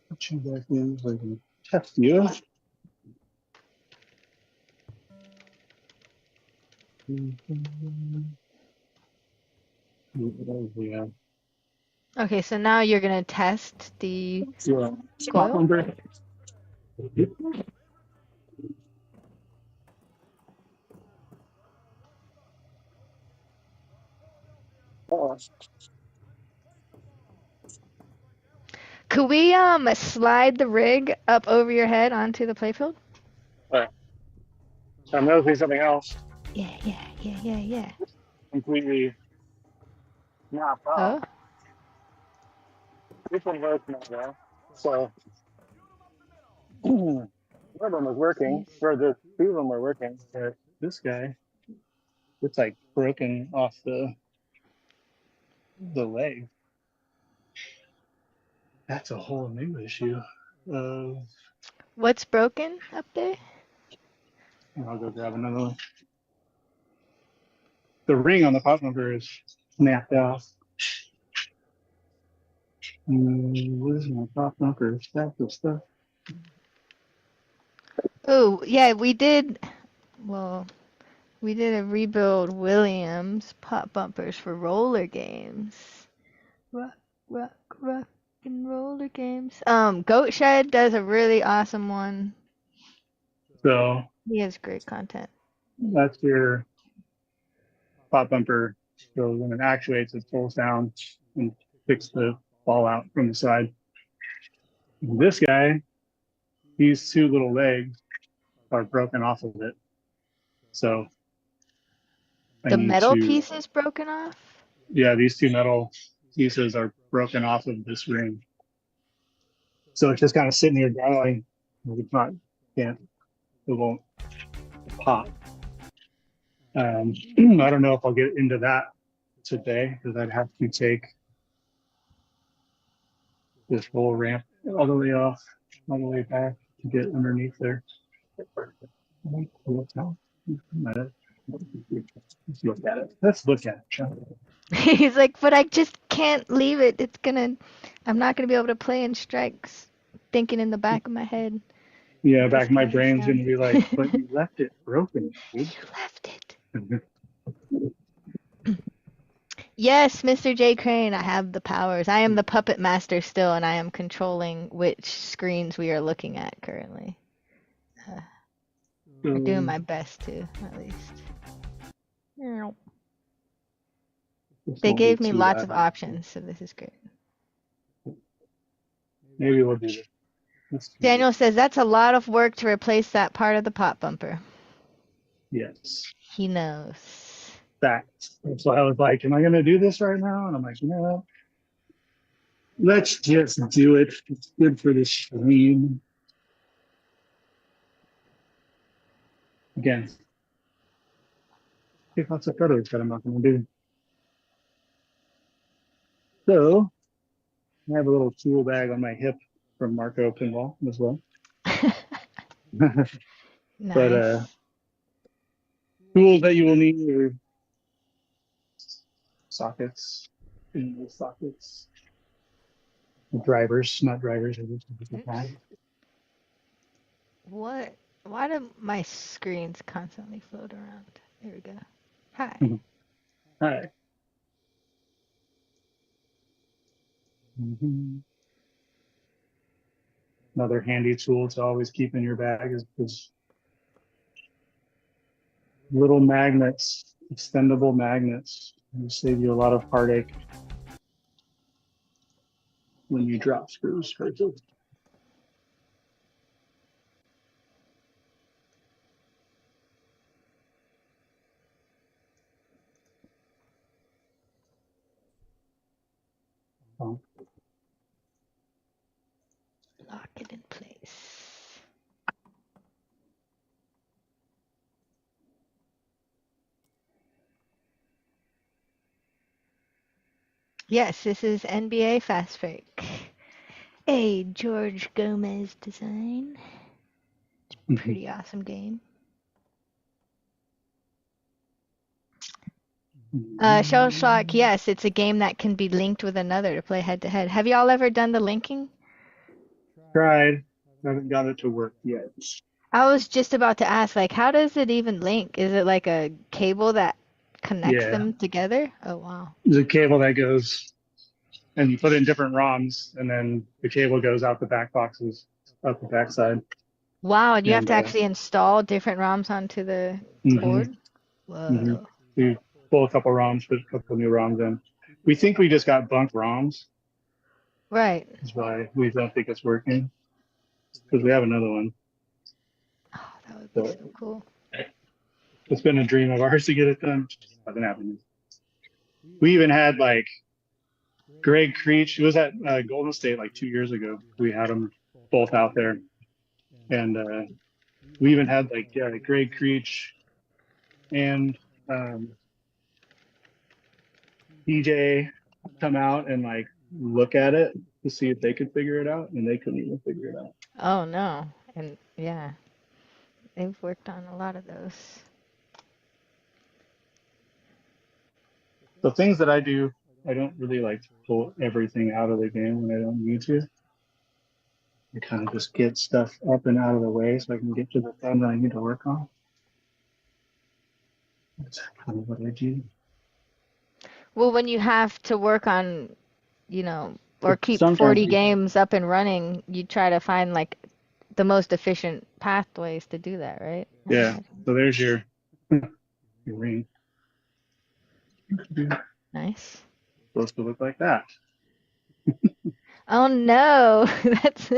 Put you back in so I can test you. Yeah. Okay, so now you're gonna test the Yeah. Pop coil. number. Could we slide the rig up over your head onto the playfield? Right. I'm noticing something else Yeah. completely not Oh, off. This one works now, though. So one of them was working, jeez. or the 2 of them were working. But this guy, it's like broken off the leg. That's a whole new issue. What's broken up there? I'll go grab another one. The ring on the pop number is snapped off. Where's my pop number? Stack of stuff. Oh, yeah, we did. Well, we did a rebuild Williams pop bumpers for roller games. Rock, and roller games. Goat Shed does a really awesome one. So He has great content. that's your pop bumper. So when it actuates, it pulls down and picks the ball out from the side. This guy, these 2 little legs are broken off of it. So I The need metal to, piece is broken off. yeah, these 2 metal pieces are broken off of this ring. So it's just kind of sitting here dangling It's not, it won't pop. I don't know if I'll get into that today because I'd have to take this whole ramp all the way off, all the way back to get underneath there. Let's look at it. Let's look at it, shall we? He's like, but I just can't leave it. I'm not gonna be able to play in strikes. Thinking in the back of my head. Yeah, back of my brain's gonna be like, but you left it broken, dude. You left it. Yes, Mr. J. Crane, I have the powers. I am the puppet master still, and I am controlling which screens we are looking at currently. I'm doing my best to, at least. They gave me lots of options, so this is great. Maybe we'll do this. Daniel says that's a lot of work to replace that part of the pop bumper. Yes. He knows. Facts. So I was like, am I going to do this right now? And I'm like, no. Let's just do it. It's good for the stream. Again. Take lots of photos that I'm not going to do. So, I have a little tool bag on my hip from Marco Pinball as well. Nice. But tools that you will need are sockets, drivers, not drivers. What? Why do my screens constantly float around? There we go. Hi. Hi. Another handy tool to always keep in your bag is little magnets, extendable magnets. It'll save you a lot of heartache when you drop screws. Lock it in place. Yes, this is NBA Fast Break. A George Gomez design. It's a pretty awesome game. Shell Shock, yes, it's a game that can be linked with another to play head to head. Have y'all ever done the linking? Tried. Haven't got it to work yet. I was just about to ask, like, how does it even link? Is it like a cable that connects them together? Oh, wow. There's a cable that goes, and you put it in different ROMs, and then the cable goes out the back boxes, out the back side. Wow, and you have to actually install different ROMs onto the board? Whoa. We pull a couple ROMs, put a couple new ROMs in. We think we just got bunk ROMs. Right. That's why we don't think it's working. Because we have another one. Oh, that would be so cool. It's been a dream of ours to get it done. Hasn't happened. We even had like Greg Creech. It was at Golden State like 2 years ago. We had them both out there, and we even had like Greg Creech and DJ come out and like look at it to see if they could figure it out, and they couldn't even figure it out. Oh no, and yeah, they've worked on a lot of those. The things that I do, I don't really like to pull everything out of the game when I don't need to. I kind of just get stuff up and out of the way so I can get to the thing that I need to work on. That's kind of what I do. Well, when you have to work on, or keep 40 games up and running, you try to find like the most efficient pathways to do that, right? Yeah. So there's your ring. Nice. Supposed to look like that. Oh no, that's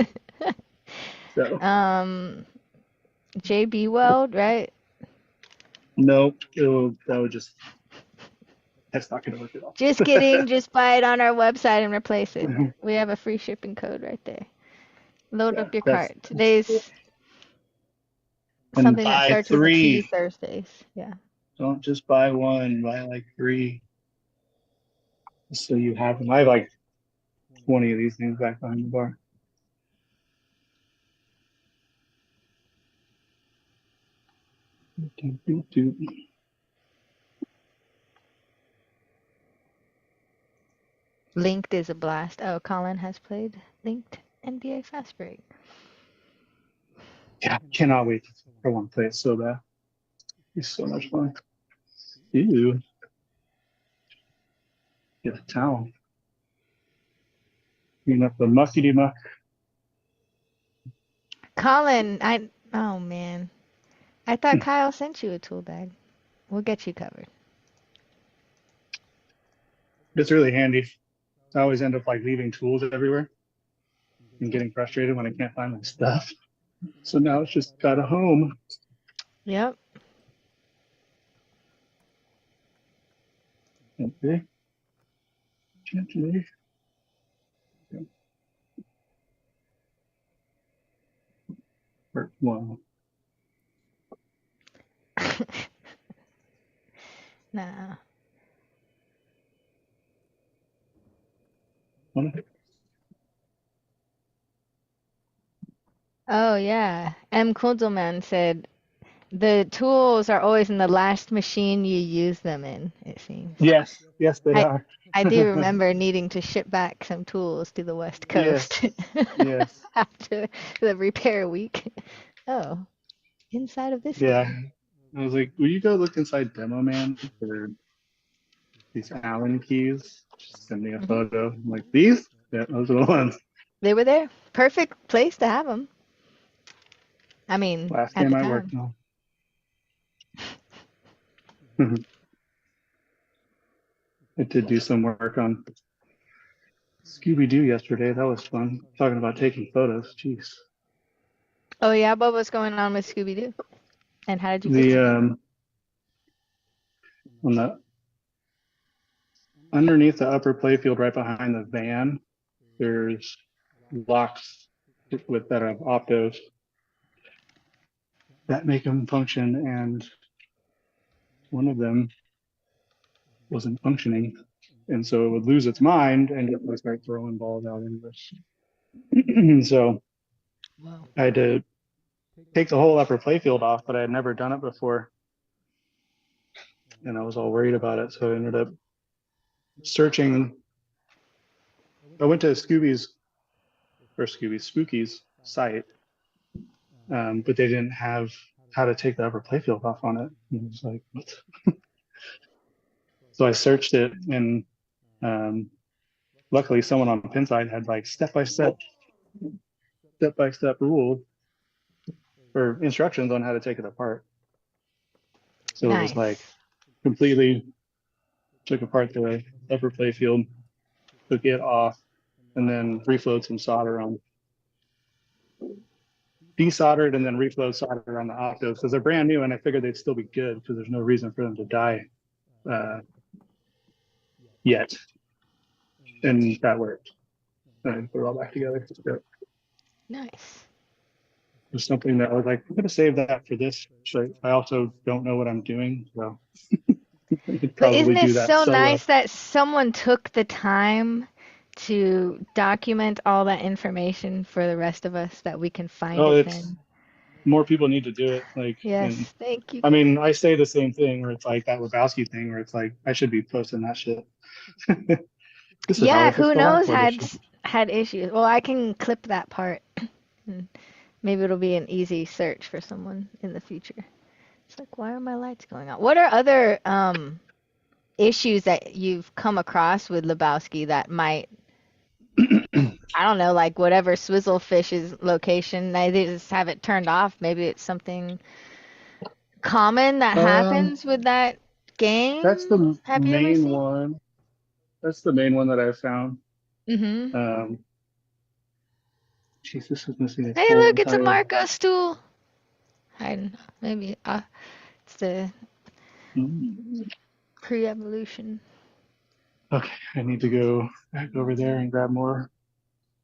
so. JB Weld, right? Nope. That's not going to work at all. Just kidding. Just buy it on our website and replace it. We have a free shipping code right there. Load Yeah, up your that's cart. Today's and something that buy starts with a T, 3. Thursdays. Yeah. Don't just buy one, buy like 3. So you have them. I have like 20 of these things back behind the bar. Linked is a blast. Oh, Colin has played Linked NBA Fast Break. Yeah, cannot wait. I want to play it so bad. It's so much fun. Ew. Get a towel. Clean up the muckety muck. Colin, oh man. I thought Kyle sent you a tool bag. We'll get you covered. It's really handy. I always end up like leaving tools everywhere and getting frustrated when I can't find my stuff. So now it's just got a home. Yep. Okay. Gently. Part 1. Nah. Oh yeah. M. Kunzelman said the tools are always in the last machine you use them in, it seems. Yes, yes, they I are. I do remember needing to ship back some tools to the West Yes, Coast yes, after the repair week. Oh, inside of this yeah. game. I was like, will you go look inside Demo Man for these Allen keys? Just send me a Hmm. photo. I'm like, these? Yeah, those are the ones. They were there. Perfect place to have them. I mean, Last at game the I worked time. on. I did do some work on Scooby-Doo yesterday. That was fun. Talking about taking photos. Jeez. Oh yeah, what was going on with Scooby-Doo? And how did you fix The it? on the underneath the upper playfield right behind the van, there's locks with that have optos that make them function, and one of them wasn't functioning, and so it would lose its mind and it would start throwing balls out into this. So Wow. I had to take the whole upper playfield off, but I had never done it before, and I was all worried about it. So I ended up searching. I went to Spooky's site, but they didn't have how to take the upper playfield off on it. And I was like, what? So I searched it, and um, luckily someone on PinSide had like step-by-step rules or instructions on how to take it apart. So it was like Nice. completely took apart the upper playfield, took it off, and then reflowed some solder on, desoldered and then reflowed solder on the optos because they're brand new, and I figured they'd still be good because there's no reason for them to die uh, yet. And that worked. And put it all back together. So it Nice. was something that I was like, I'm going to save that for this. So I also don't know what I'm doing. So I could But isn't probably it do that so solo. nice that someone took the time to document all that information for the rest of us that we can find Oh, it it's then? more people need to do it. Like, and Yes, thank you. I mean, I say the same thing where it's like that Lebowski thing where it's like, I should be posting that shit. This is how Yeah, we fix who the light knows cord issue. had issues. Well, I can clip that part. And maybe it'll be an easy search for someone in the future. It's like, why are my lights going out? What are other issues that you've come across with Lebowski that might, I don't know, like whatever Swizzlefish's location, they just have it turned off. Maybe it's something common that Um, happens with that that's game. the Have you ever main seen? one. That's the main one that I've found. Mm-hmm. Um, Jeez, this is missing its Hey, whole look, it's a entire. Marco stool. I don't know. Maybe it's the Mm. pre-evolution. Okay, I need to go back over there and grab more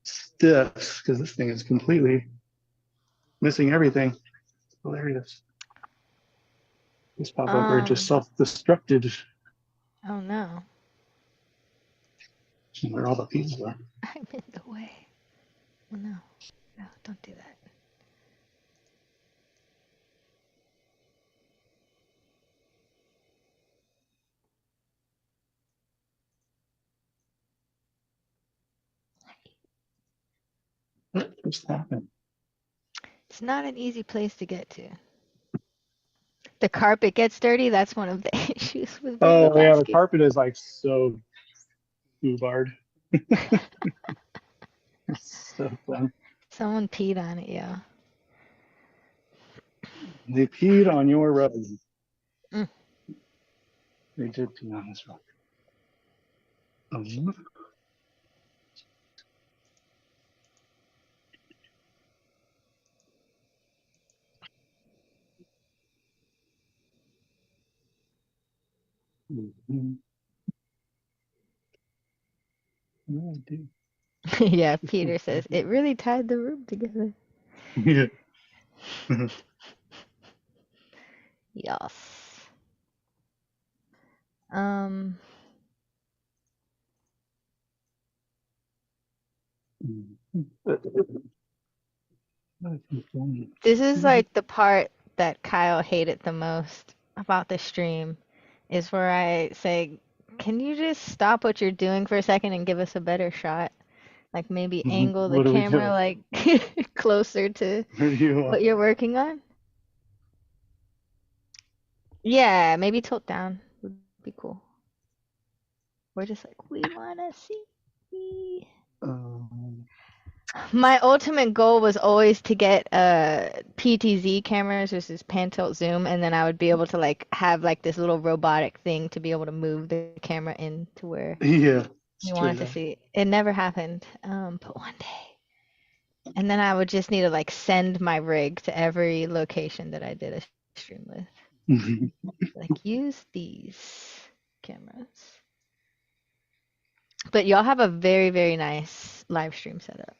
stiff because this thing is completely missing everything. Hilarious. This pop-over just self-destructed. Oh no. Where all the pieces are. I'm in the way. Oh no. No, don't do that. What just happened? It's not an easy place to get to. The carpet gets dirty. That's one of the issues with being a Oh yeah, the basket. carpet is like so foobarred. It's so fun. Someone peed on it, yeah. They peed on your rug. Mm. They did pee on this rug. What do Yeah, Peter says it really tied the room together. Yeah. Yes. Um, this is like the part that Kyle hated the most about the stream, is where I say, can you just stop what you're doing for a second and give us a better shot? Like maybe angle the What do we camera do? like closer to Where do you what you're working on. Yeah, maybe tilt down would be cool. We're just like, we wanna see. My ultimate goal was always to get PTZ cameras, which is pan tilt zoom, and then I would be able to like have like this little robotic thing to be able to move the camera in to where Yeah. we wanted to see. It never happened, but one day. And then I would just need to like send my rig to every location that I did a stream with. Like use these cameras. But y'all have a very, very nice live stream setup.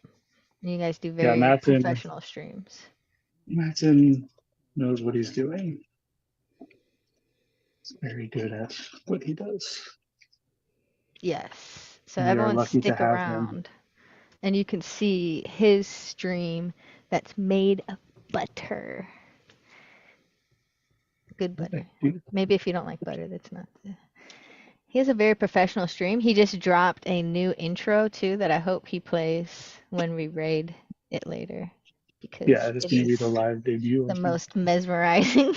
You guys do Yeah, very professional streams. Matson knows what he's doing. He's very good at what he does. Yes. So We are everyone lucky to stick have him. around and you can see his stream that's made of butter. Good butter. Maybe if you don't like butter, that's not the... He has a very professional stream. He just dropped a new intro too that I hope he plays when we raid it later. Because yeah, it's going to be the live debut. The most mesmerizing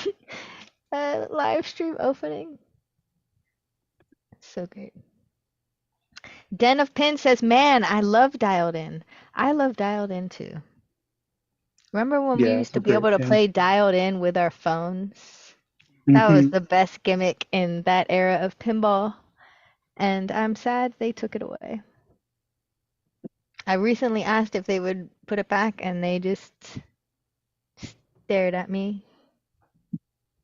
live stream opening. So great. Den of Pin says, man, I love Dialed In. I love Dialed In too. Remember when we used to be able to play Dialed In with our phones? That was the best gimmick in that era of pinball. And I'm sad they took it away. I recently asked if they would put it back and they just stared at me.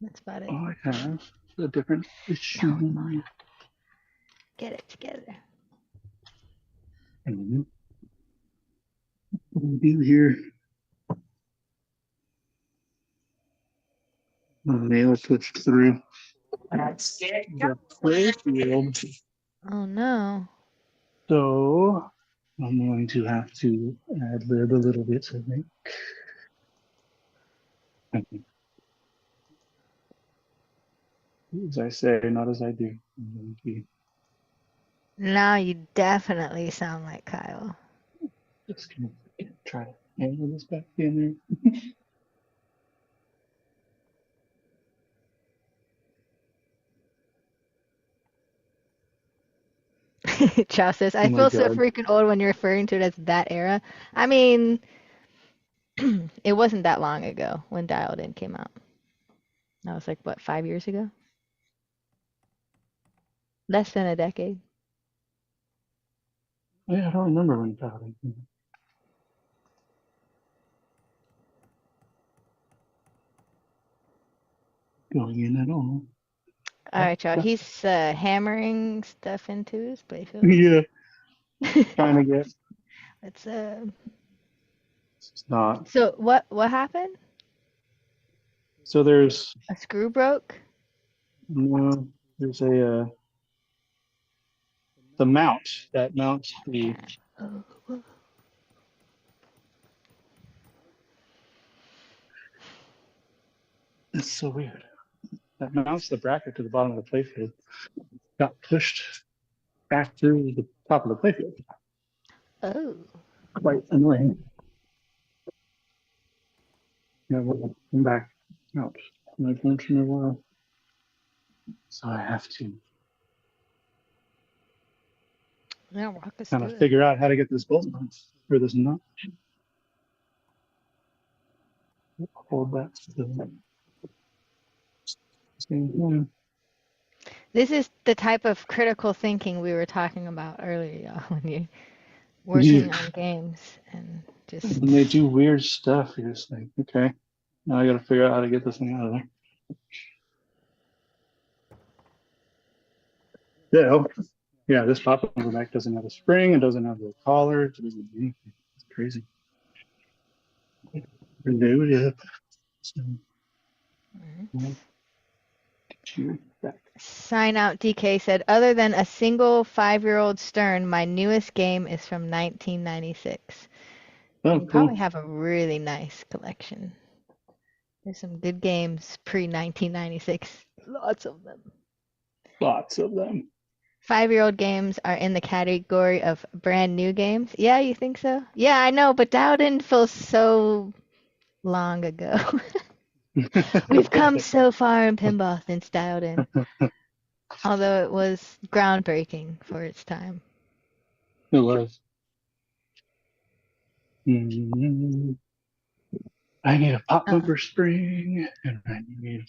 That's about it. Oh, I have a different issue. No, get it together. What do we do here? Okay, let's switch through the play field. Oh no. So I'm going to have to ad lib a little bit, I think. As I say, not as I do. Now you definitely sound like Kyle. Just gonna try to handle this back in there. Chow says, I feel so freaking old when you're referring to it as that era. I mean, it wasn't that long ago when Dialed In came out. That was like, what, 5 years ago? Less than a decade. Yeah, I don't remember when Dialed In came out. Going in at all. All right, y'all. He's hammering stuff into his playfield. Yeah. Trying to get It's It's not. So what happened? So there's A screw broke? no, there's a the mount that mounts the. Oh, It's so weird. That mounts the bracket to the bottom of the playfield. Got pushed back through the top of the playfield. oh. Quite annoying. Yeah, we'll come back out. Like once in a while. So I have to Yeah, walk us kind through of it. figure out how to get this bolt or this nut. Hold that still. This is the type of critical thinking we were talking about earlier, y'all, when you're Yeah. working on games and just When they do weird stuff, you're just like, okay, now I got to figure out how to get this thing out of there. Yeah, this pop over back doesn't have a spring. It doesn't have the collar. It doesn't have anything. It's crazy. Renew it up. So, we'll get you back. Sign out DK said, other than a single 5-year-old Stern, my newest game is from 1996. Oh, You cool. probably have a really nice collection. There's some good games pre-1996. Lots of them. Lots of them. 5-year-old games are in the category of brand new games. Yeah, you think so? Yeah, I know, but Dowden feels so long ago. We've come so far in pinball since Dowden. Although it was groundbreaking for its time. It was. Mm, I need a pop bumper spring, and I need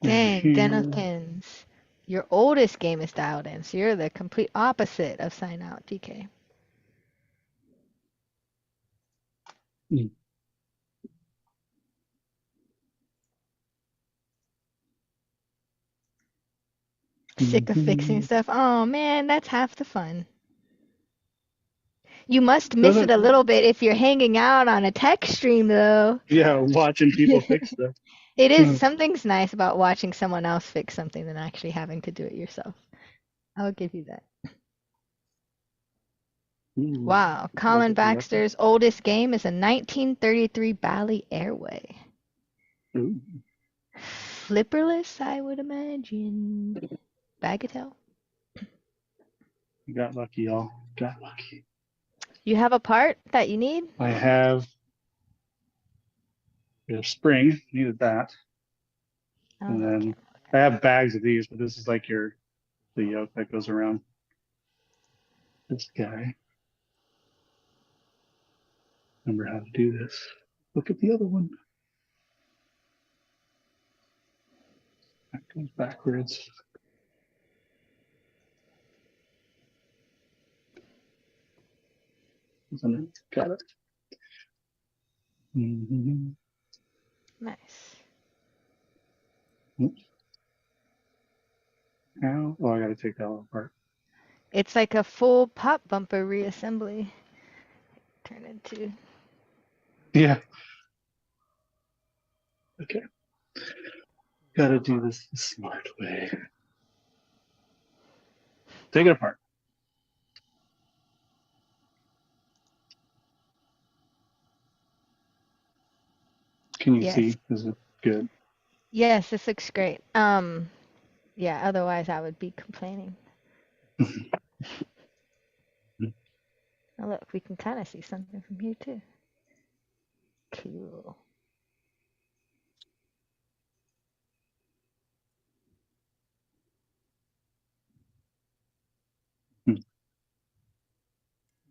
Dang, Den of here. Pins. Your oldest game is dialed in, so you're the complete opposite of sign out, DK. Mm. Sick of fixing stuff. Oh man, that's half the fun. You must miss it Doesn't a little bit if you're hanging out on a tech stream, though. Yeah, watching people fix stuff. It is. Something's nice about watching someone else fix something than actually having to do it yourself. I'll give you that. Wow. Colin Baxter's oldest game is a 1933 Bally Airway. Ooh. Flipperless, I would imagine. Bagatelle? Got lucky, y'all. Got lucky. You have a part that you need? I have a spring, needed that. Oh, And okay. then I have bags of these, but this is like the yoke that goes around this guy. Remember how to do this. Look at the other one. That goes backwards. Got it. Mm-hmm. Nice. Oops. Now, oh, I got to take that one apart. It's like a full pop bumper reassembly. Turn into. Yeah. Okay. Got to do this the smart way. Take it apart. Can you Yes. see? Is it good? Yes, this looks great. Yeah, otherwise I would be complaining. Oh, look, we can kind of see something from here too. Cool.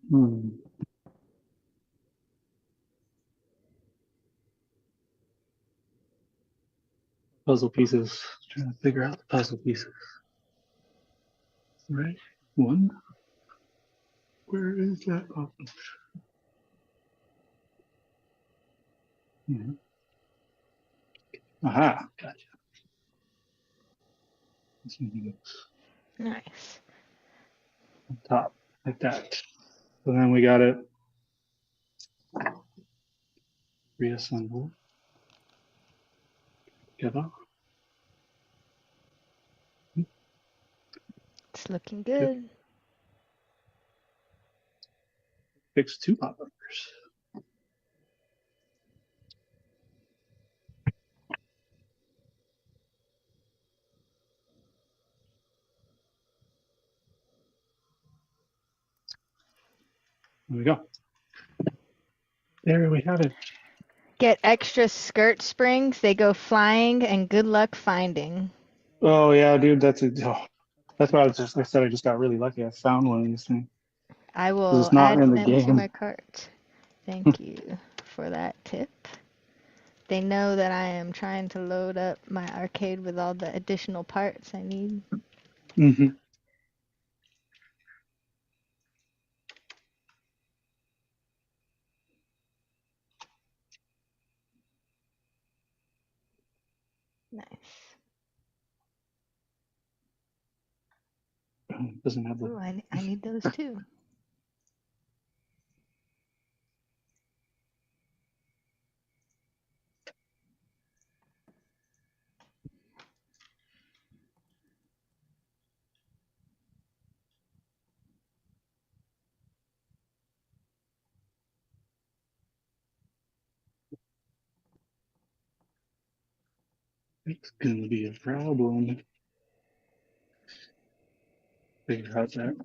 Hmm. Puzzle pieces. Trying to figure out the puzzle pieces. Right? One. Where is that? Oh. Yeah. Aha. Gotcha. Nice. on top like that. So then we got it reassembled together. It's looking good. Fix 2 pop bumpers. There we go. There we have it. Get extra skirt springs. They go flying, and good luck finding. Oh yeah, dude, that's what I was just. I said I just got really lucky. I found one of these things. I will It's not add in the them to game. my cart. Thank you for that tip. They know that I am trying to load up my arcade with all the additional parts I need. Mm-hmm. Nice. Doesn't have the. Ooh, I need those too. It's gonna be a problem. Figure out that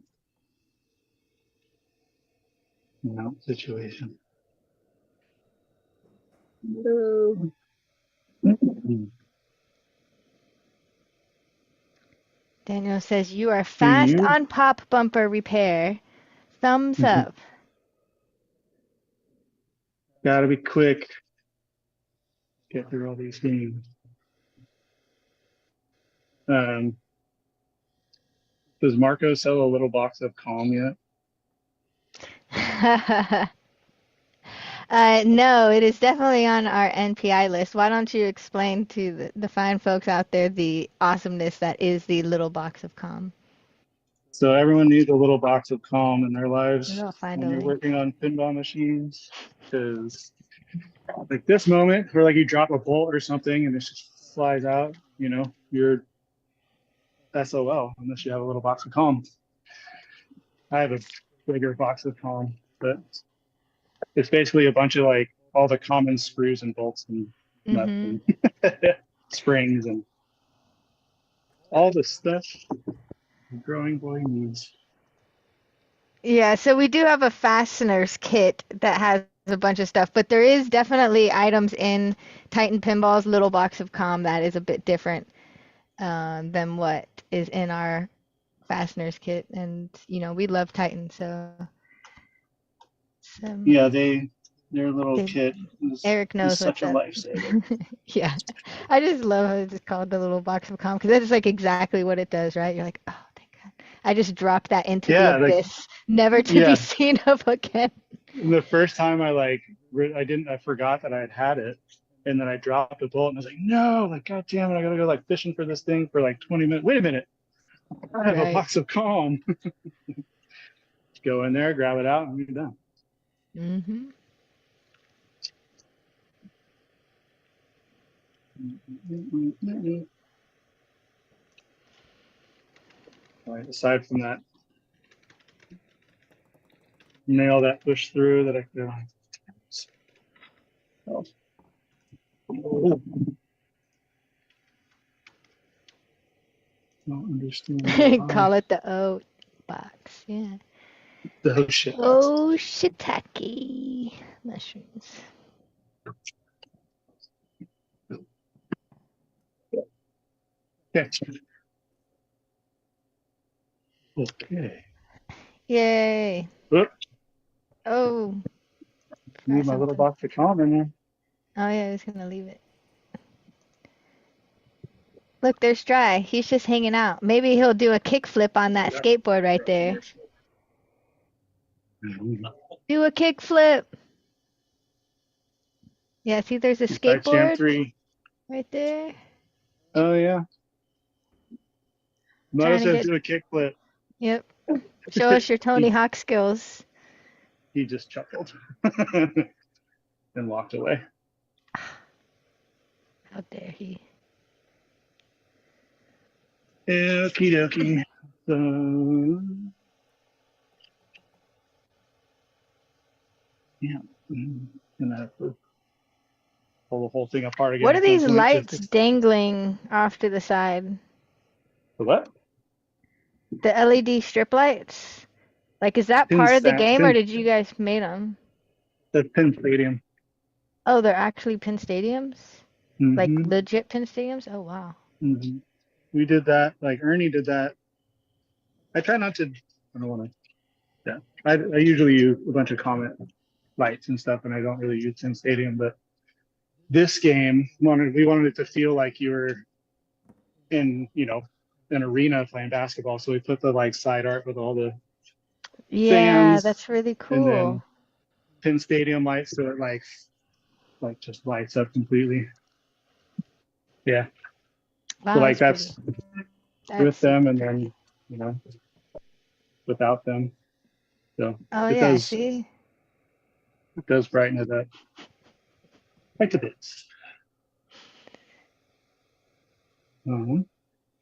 mount situation. No. Daniel says, you are Do fast you on pop bumper repair. Thumbs up. gotta be quick? Get through all these things. Does Marco sell a little box of calm yet? No, it is definitely on our NPI list. Why don't you explain to the fine folks out there the awesomeness that is the little box of calm? So everyone needs a little box of calm in their lives Maybe I'll find when a you're link. working on pinball machines. Because like this moment where like you drop a bolt or something and it just flies out, you're SOL unless you have a little box of calm. I have a bigger box of calm, but it's basically a bunch of like all the common screws and bolts and nuts and springs and all the stuff a growing boy needs. Yeah, so we do have a fasteners kit that has a bunch of stuff, but there is definitely items in Titan Pinball's little box of calm that is a bit different than what is in our fasteners kit. And, we love Titan, so Yeah, their little they, kit Eric is knows such what's a up. lifesaver. Yeah, I just love how it's called the little box of calm because that is like exactly what it does, right? You're like, oh, thank God. I just dropped that into the Yeah, like abyss, never to be yeah. seen of again. The first time I forgot that I had it, and then I dropped a bolt and I was like, no, like God damn it, I gotta go like fishing for this thing for like 20 minutes. Wait a minute, I have a Right. box of calm. Go in there, grab it out, and you're done. Mm-hmm. All right, aside from that nail that pushed through that I could. Oh. Don't understand Call why. it the O box. Yeah. The shit box. Oh, shiitake mushrooms. Okay. Okay. Yay. Oop, Oh, need forgot my little something. box of calm in there. Oh, yeah, I was going to leave it. Look, there's Dry. He's just hanging out. Maybe he'll do a kickflip on that skateboard right there. Do a kickflip. Yeah, see, there's a Type Jam skateboard 3. right there. Oh, yeah. Might Trying as to well get. do a kickflip. Yep. Show us your Tony Hawk skills. He just chuckled and walked away. How dare he? Okie dokie. So, yeah, gonna have to pull the whole thing apart again. What are at some these point. lights dangling off to the side? The what? The LED strip lights? Like, is that part of the game, or did you guys make them? The Pin Stadium. Oh, they're actually Pin Stadiums? Like Mhm. legit Pin Stadiums? Oh, wow. Mhm. We did that. Like Ernie did that. I try not to. I don't want to. Yeah, I usually use a bunch of Comet lights and stuff, and I don't really use Pin Stadium. But this game, we wanted it to feel like you were in, an arena playing basketball. So we put the like side art with all the Yeah, fans, that's really and cool. then Pin Stadium lights, so it like just lights up completely. Yeah. Wow, So like that's that's pretty. with them, super and pretty. then without them. So Oh, it yeah, does see? it does brighten it up quite a bit.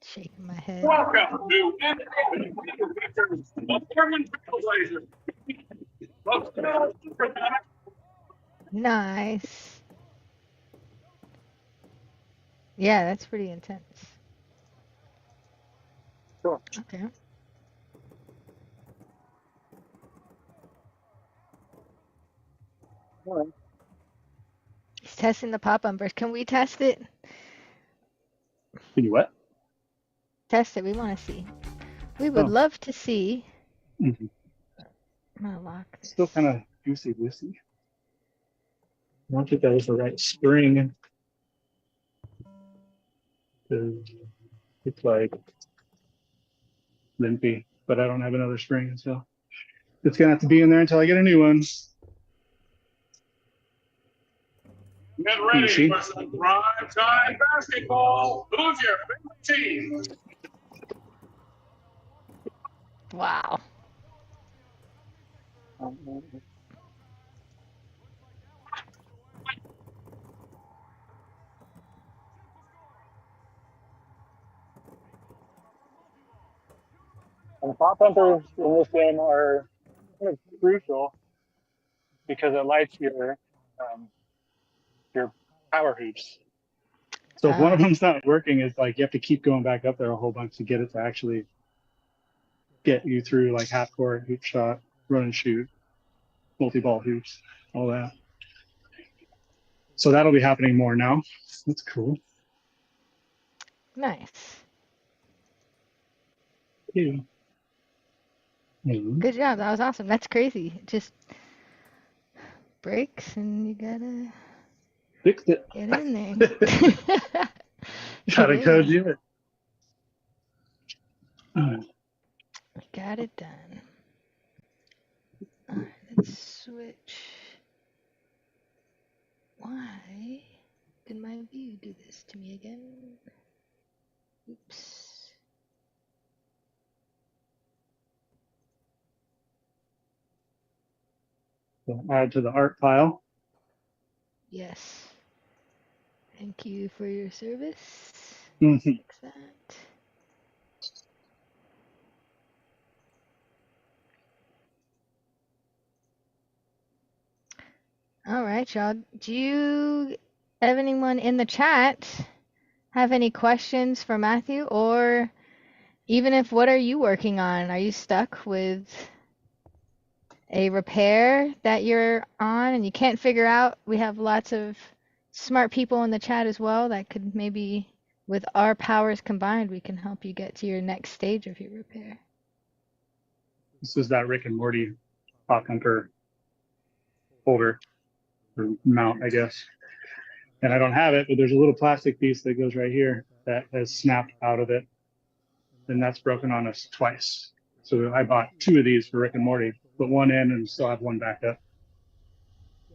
Shaking my head. Welcome to German Trailblazer. Nice. Yeah, that's pretty intense. Sure. Okay. He's testing the pop bumpers. Can we test it? Can you what? Test it. We want to see. We would love to see. Mhm. I'm gonna lock this. Still kind of goosey goosey. I don't think that was the right spring. It's like limpy, but I don't have another spring, so it's gonna have to be in there until I get a new one. Get ready for some prime time basketball. Who's your favorite team? Wow. And the pop bumpers in this game are kind of crucial because it lights your power hoops. So if one of them's not working, it's like you have to keep going back up there a whole bunch to get it to actually get you through like half court, hoop shot, run and shoot, multi-ball hoops, all that. So that'll be happening more now. That's cool. Nice. Yeah. Good job. That was awesome. That's crazy. It just breaks and you gotta Fixed it. get in there. Gotta code it. We got it done. All right, let's switch. Why did my view do this to me again? Oops. So add to the art pile. Yes. Thank you for your service. Mm-hmm. Fix that. All right, y'all. Do you have anyone in the chat have any questions for Matthew? Or even if, what are you working on? Are you stuck with a repair that you're on and you can't figure out? We have lots of smart people in the chat as well that could maybe, with our powers combined, we can help you get to your next stage of your repair. This is that Rick and Morty pop bumper holder or mount, I guess. And I don't have it, but there's a little plastic piece that goes right here that has snapped out of it. And that's broken on us twice. So I bought 2 of these for Rick and Morty, put one in and still have one back up.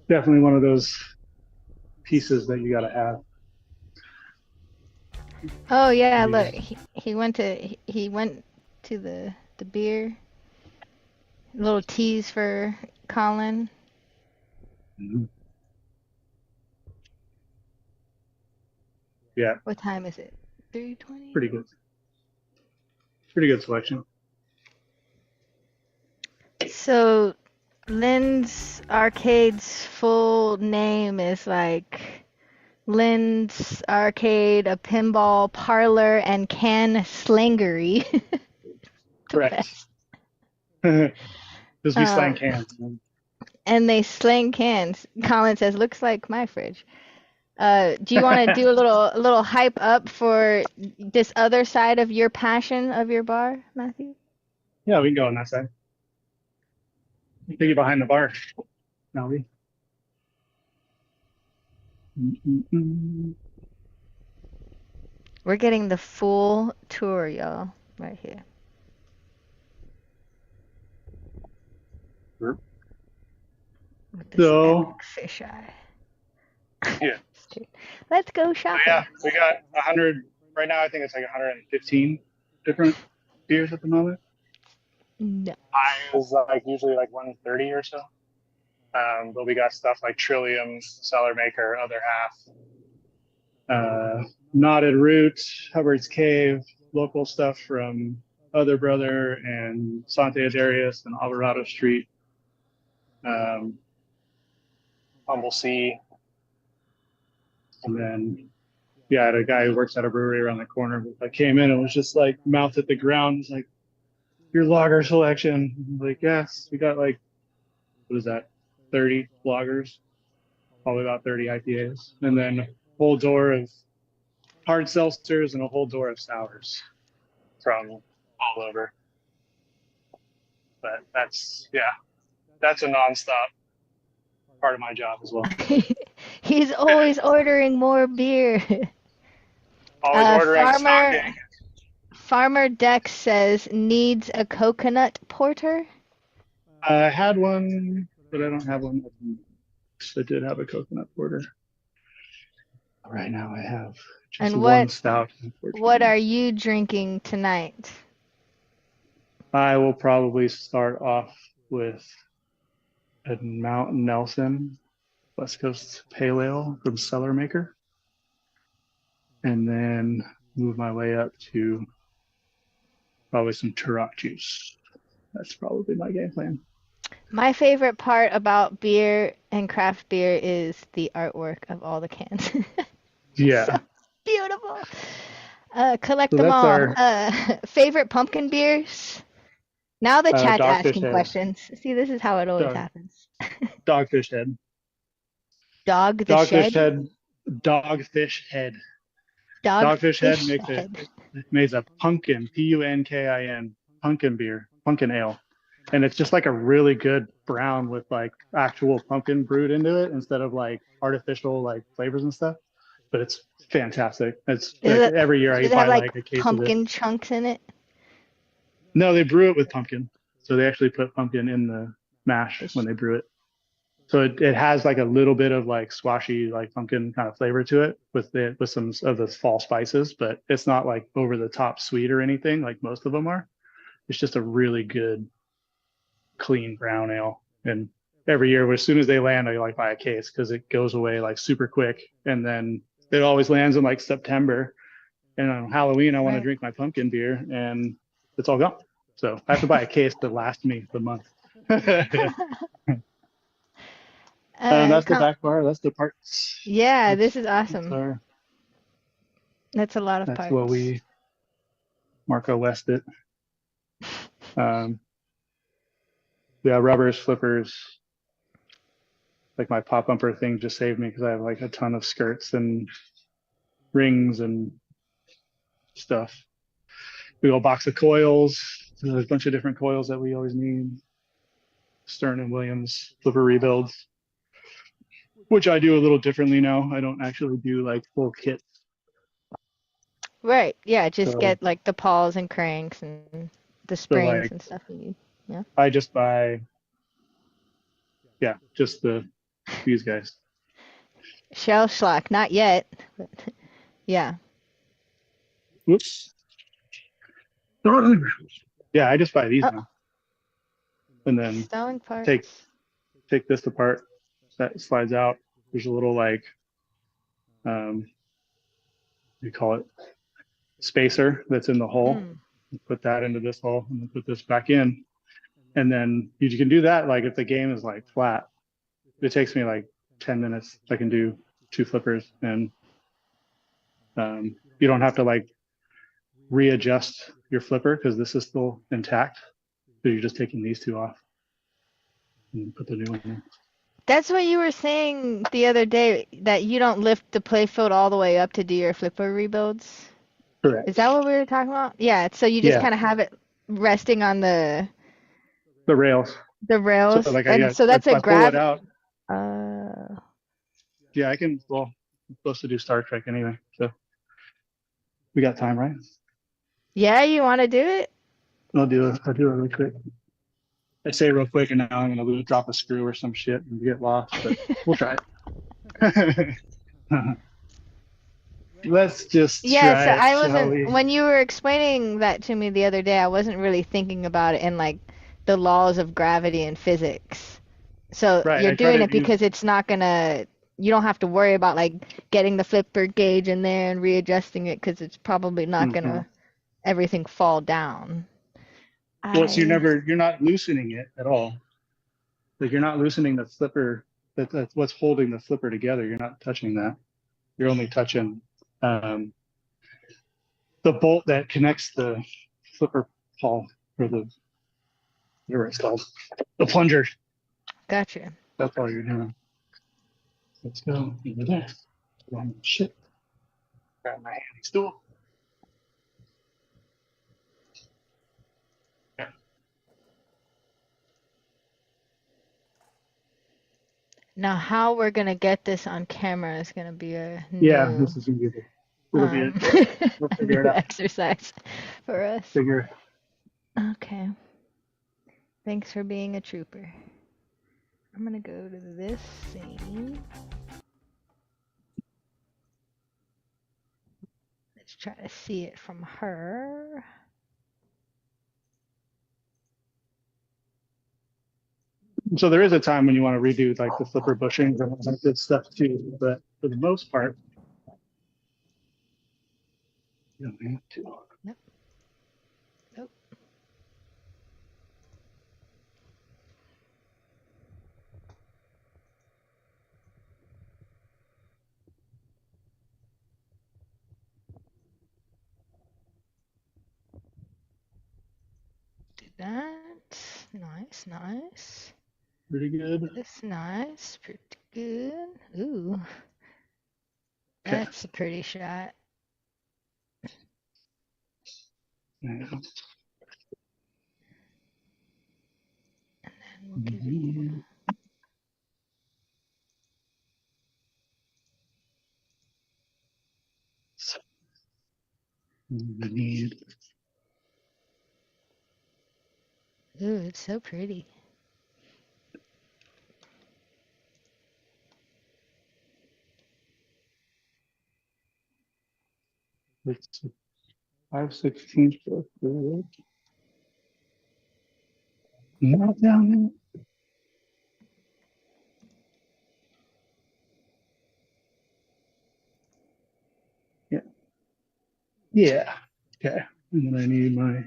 Definitely one of those pieces that you got to have. Oh yeah, look, he went to the beer A little tease for Colin. Mhm. Yeah, What time is it? 3:20? pretty good. Pretty good selection. So Lynn's Arcade's full name is like Lynn's Arcade, a pinball parlor, and can slangery. The Correct. best. Because we slang Um, cans. and they slang cans. Colin says, looks like my fridge. Do you want to do a little hype up for this other side of your passion of your bar, Matthew? Yeah, we can go on that side. Take you behind the bar. Now we. We're getting the full tour, y'all, right here. Sure. With this So, epic fisheye. yeah. Let's go So shopping. yeah, we got 100 right now. I think it's like 115 different beers at the moment. No. I was like usually like 130 or so. But we got stuff like Trillium, Cellar Maker, Other Half, Knotted Root, Hubbard's Cave, local stuff from Other Brother and Sante Adarius and Alvarado Street, Humble Sea, and then yeah, I had a guy who works at a brewery around the corner. I came in and was just like mouth at the ground. He's like, your lager selection. I'm like, yes, we got like, what is that? 30 lagers, probably about 30 IPAs, and then a whole door of hard seltzers and a whole door of sours from all over. But that's a nonstop part of my job as well. He's always ordering more beer. Always ordering, stocking. Farmer Dex says needs a coconut porter. I had one, but I don't have one. I did have a coconut porter. Right now I have just And one stout. what are you drinking tonight? I will probably start off with a Mountain Nelson West Coast Pale Ale from Cellar Maker, and then move my way up to probably some Turok juice. That's probably my game plan. My favorite part about beer and craft beer is the artwork of all the cans. Yeah. So beautiful. Collect So them that's all. our Favorite pumpkin beers? Now the chat's Dogfish asking Head. questions. See, this is how it always happens. Dogfish Head. Dogfish Head? Dogfish Head. Dogfish Head makes a pumpkin, Punkin, pumpkin beer, pumpkin ale. And it's just like a really good brown with like actual pumpkin brewed into it instead of like artificial like flavors and stuff. But it's fantastic. It's like every year I buy like a case of it. Pumpkin chunks in it? No, they brew it with pumpkin. So they actually put pumpkin in the mash when they brew it. So it has like a little bit of like squashy, like pumpkin kind of flavor to it with some of the fall spices, but it's not like over the top sweet or anything like most of them are. It's just a really good, clean brown ale. And every year, as soon as they land, I like buy a case because it goes away like super quick. And then it always lands in like September. And on Halloween, I want to drink my pumpkin beer, and it's all gone. So I have to buy a case to last me the month. That's the back bar. That's the parts. Yeah, this is awesome. That's a lot of parts. That's what we Marco West it. Yeah, rubbers, flippers. Like my pop bumper thing just saved me because I have like a ton of skirts and rings and stuff. We got a box of coils. There's a bunch of different coils that we always need. Stern and Williams flipper rebuilds, which I do a little differently now. I don't actually do like full kits. Right. Yeah. Just get like the pawls and cranks and the springs and stuff you need. Yeah. I just buy, just these guys. Shell schlock, not yet. But yeah. Whoops. Yeah, I just buy these now. and then Selling parts. take this apart. That slides out. There's a little like, you call it spacer that's in the hole. Put that into this hole and then put this back in. And then you can do that. Like if the game is like flat, it takes me like 10 minutes. I can do 2 flippers, and you don't have to like readjust your flipper because this is still intact. So you're just taking these 2 off and put the new one in. That's what you were saying the other day, that you don't lift the playfield all the way up to do your flipper rebuilds. Correct. Is that what we were talking about? Yeah. So you just kind of have it resting on the rails. The rails. So like so that's a grab. Pull it out. Yeah, I can. Well, I'm supposed to do Star Trek anyway, so we got time, right? Yeah, you want to do it? I'll do it really quick. I say real quick, and now I'm gonna drop a screw or some shit and get lost, but we'll try it. Let's just try so it, I wasn't, when you were explaining that to me the other day, I wasn't really thinking about it in like the laws of gravity and physics. So you're doing it because it's not gonna, you don't have to worry about like getting the flipper gauge in there and readjusting it, because it's probably not gonna everything fall down. Well, so you're not loosening it at all. Like you're not loosening the flipper. That's what's holding the flipper together. You're not touching that. You're only touching the bolt that connects the flipper pawl, or the, whatever it's called, the plunger. Gotcha. That's all you're doing. Let's go over there. Shit. Grab my handy stool. Now, how we're gonna get this on camera is gonna be a new, this is gonna be we'll figure it out. Exercise for us. Figure. Okay. Thanks for being a trooper. I'm gonna go to this scene. Let's try to see it from her. So there is a time when you want to redo like the flipper bushings and all that good stuff too, but for the most part, you don't have to. Nope. Nope. Do that. Nice, nice. Pretty good. That's nice. Pretty good. Ooh. That's a pretty shot. Yeah. And then we'll give you... Ooh, it's so pretty. It's 5/16. Not down there. Yeah. Okay. And then I need my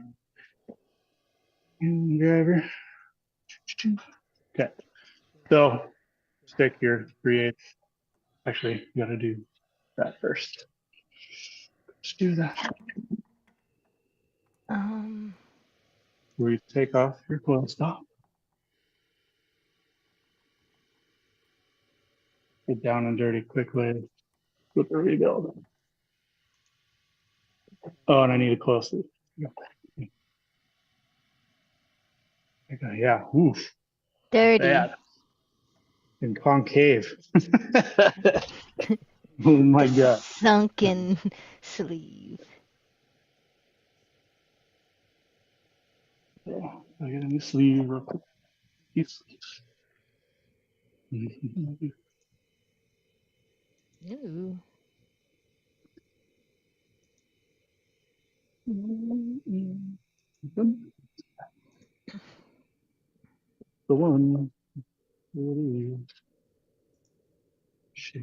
driver. Okay. So stick your 3/8. Actually, you got to do that first. Let's do that. Where you take off your coil stop. Get down and dirty quickly with the rebuild. Oh, and I need to close it. Okay, yeah. Oof. Dirty. Bad. And concave. Oh my God. Sunken sleeve. Yeah, I get a new sleeve real quick. Ooh. the one. Shit.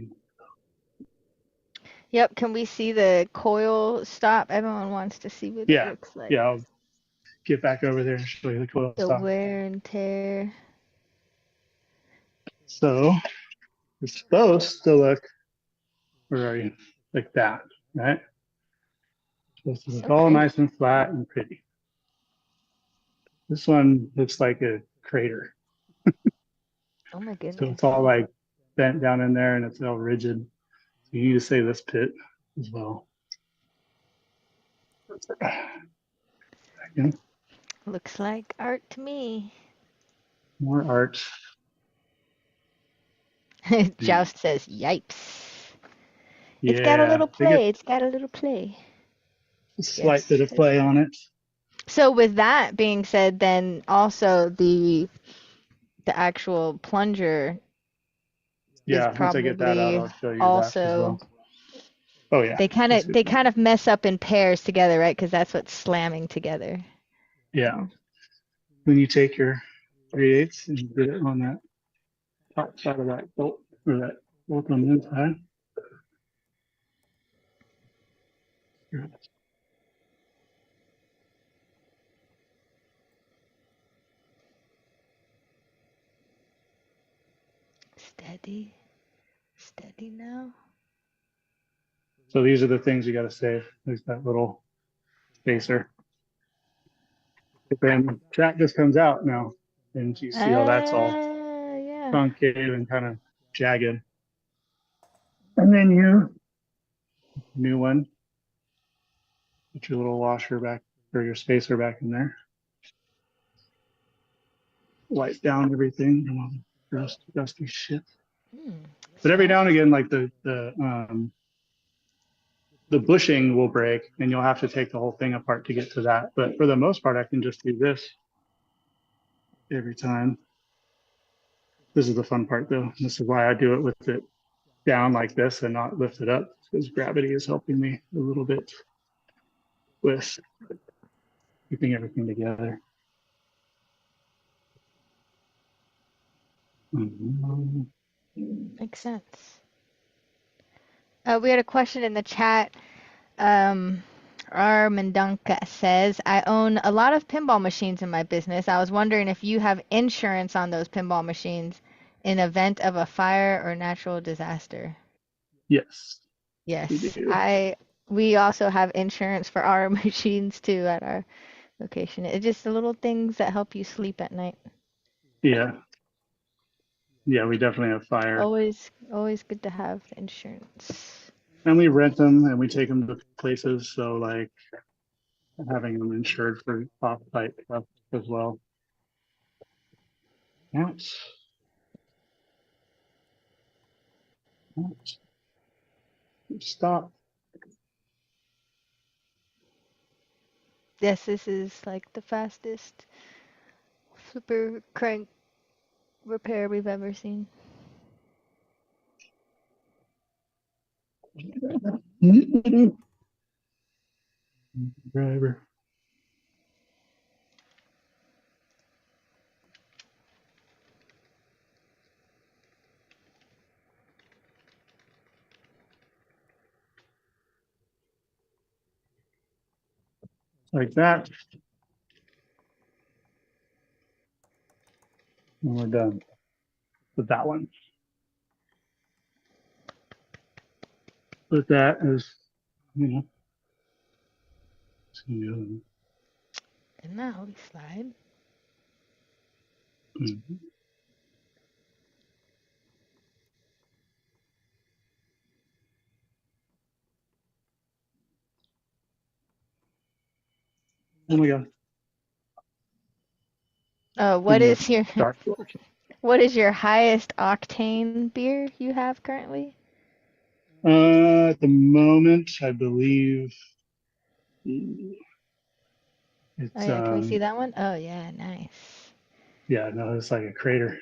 Yep, can we see the coil stop? Everyone wants to see what it Yeah, looks like. yeah. I'll get back over there and show you the coil The stop. wear and tear. So it's supposed to look, where are you? Like that, right? Supposed to So look all pretty. nice and flat and pretty. This one looks like a crater. Oh my So goodness. it's all like bent down in there and it's all rigid. So you need to save this pit as well. Second, Looks like art to me. more art. Joust says, yipes. It's got a Yeah, little they get play. It's got a little play. a slight Yes. bit of play on it. So with that being said, then also the actual plunger is Yeah, once I get that out, probably I'll show you that as also well. Oh yeah, they kind of mess up in pairs together, right? Because that's what's slamming together. yeah. When you take your 3/8 and get it on that top side of that bolt, or that bolt on the inside. Steady, steady now. So these are the things you got to save. There's that little spacer. But then track just comes out now, and you see how that's all Yeah. concave and kind of jagged. And then you, new one, put your little washer back, or your spacer back in there. Wipe down everything from all the dusty shit. But every now and again, like the bushing will break, and you'll have to take the whole thing apart to get to that. But for the most part, I can just do this every time. This is the fun part, though. This is why I do it with it down like this and not lift it up, because gravity is helping me a little bit with keeping everything together. Makes sense. We had a question in the chat. R. Mendonca says, I own a lot of pinball machines in my business. I was wondering if you have insurance on those pinball machines in event of a fire or natural disaster. Yes, Yes, we do. we also have insurance for our machines too at our location. It's just the little things that help you sleep at night. Yeah. Yeah, we definitely have fire. Always good to have the insurance. And we rent them and we take them to places. So, like, having them insured for off-site stuff as well. Ouch. Ouch. Stop. Yes, this is like the fastest flipper crank repair we've ever seen. Driver. Like that. And we're done with that one. But that is, you know, And now we slide. Oh my God. What is your Dark. what is your highest octane beer you have currently? At the moment, I believe it's Oh yeah, can we see that one? Oh yeah, nice. yeah, no, it's like a crater.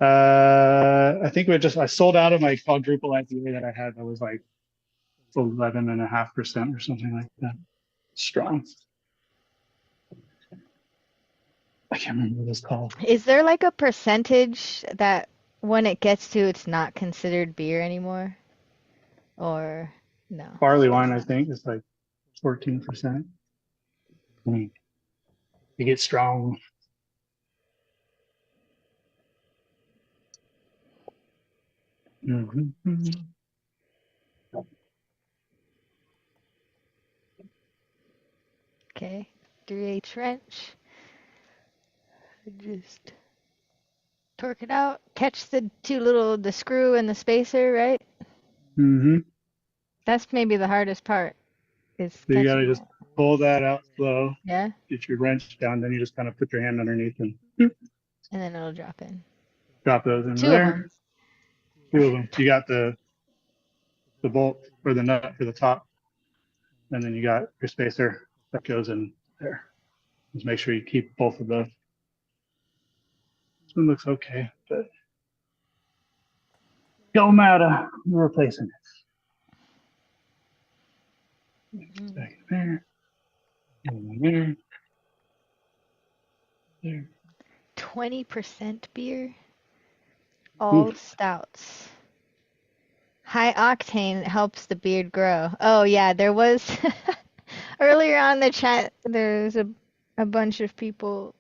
I think I sold out of my quadruple IPA that I had. That was like 11.5% or something like that. Strong. I can't remember what it's called. Is there like a percentage that when it gets to it's not considered beer anymore? Or no? Barley wine, I think, is like 14%. You get strong. Mm-hmm. Okay. 3/8 wrench. Just torque it out. Catch the the screw and the spacer, right? Mm-hmm. That's maybe the hardest part. Is So you gotta catching just that. pull that out slow, Yeah, get your wrench down, then you just kind of put your hand underneath and and then it'll drop in. drop those in Two of them. there. Two of them. You got the bolt or the nut for the top, and then you got your spacer that goes in there. Just make sure you keep both of those. This one looks okay, but don't matter. We're replacing it. Back in there. And there. There. 20% beer. All Oof. stouts. High octane helps the beard grow. Oh yeah, there was earlier on the chat. There's a bunch of people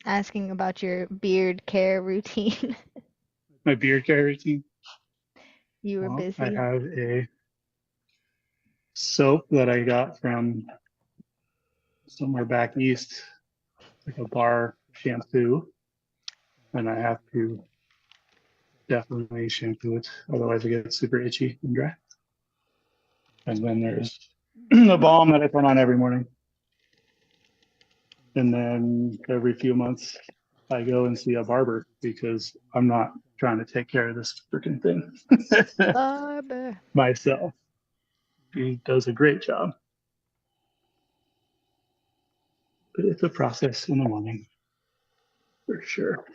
asking about your beard care routine. My beard care routine. You were Well, I busy. have a soap that I got from somewhere back east, like a bar shampoo, and I have to definitely shampoo it, otherwise it gets super itchy and dry. And then there's the balm that I put on every morning. And then every few months, I go and see a barber because I'm not trying to take care of this freaking thing Barber. myself. He does a great job. But it's a process in the morning, for sure.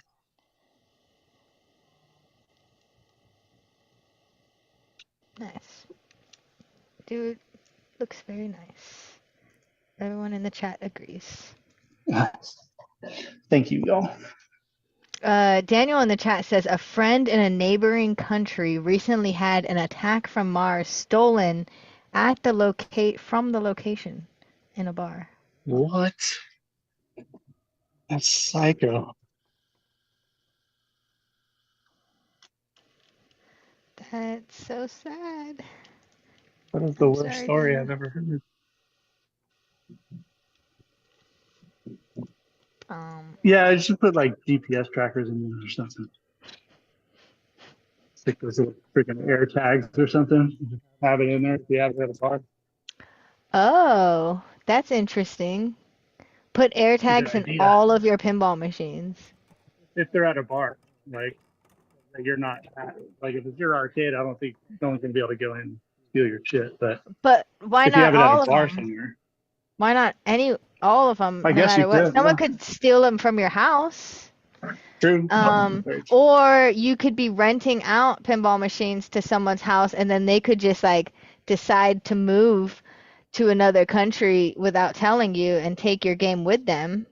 Nice. Dude, looks very nice. Everyone in the chat agrees. Thank you, y'all. Daniel in the chat says a friend in a neighboring country recently had an attack from Mars stolen at the from the location in a bar. What? That's psycho. That's so sad. That is the I'm worst sorry, story Daniel. I've ever heard. Yeah, I should put like GPS trackers in there or something. Stick those little freaking air tags or something. Have it in there if you have it at a bar. Oh, that's interesting. Put air It's a good tags in idea. all of your pinball machines. If they're at a bar, like you're not at, like if it's your arcade, I don't think no one's gonna be able to go in and steal your shit. But But why if you not have it at a all of bar them? somewhere, Why not all of them, I no guess you matter what? could. Someone Yeah. could steal them from your house. True. Or you could be renting out pinball machines to someone's house and then they could just like decide to move to another country without telling you and take your game with them.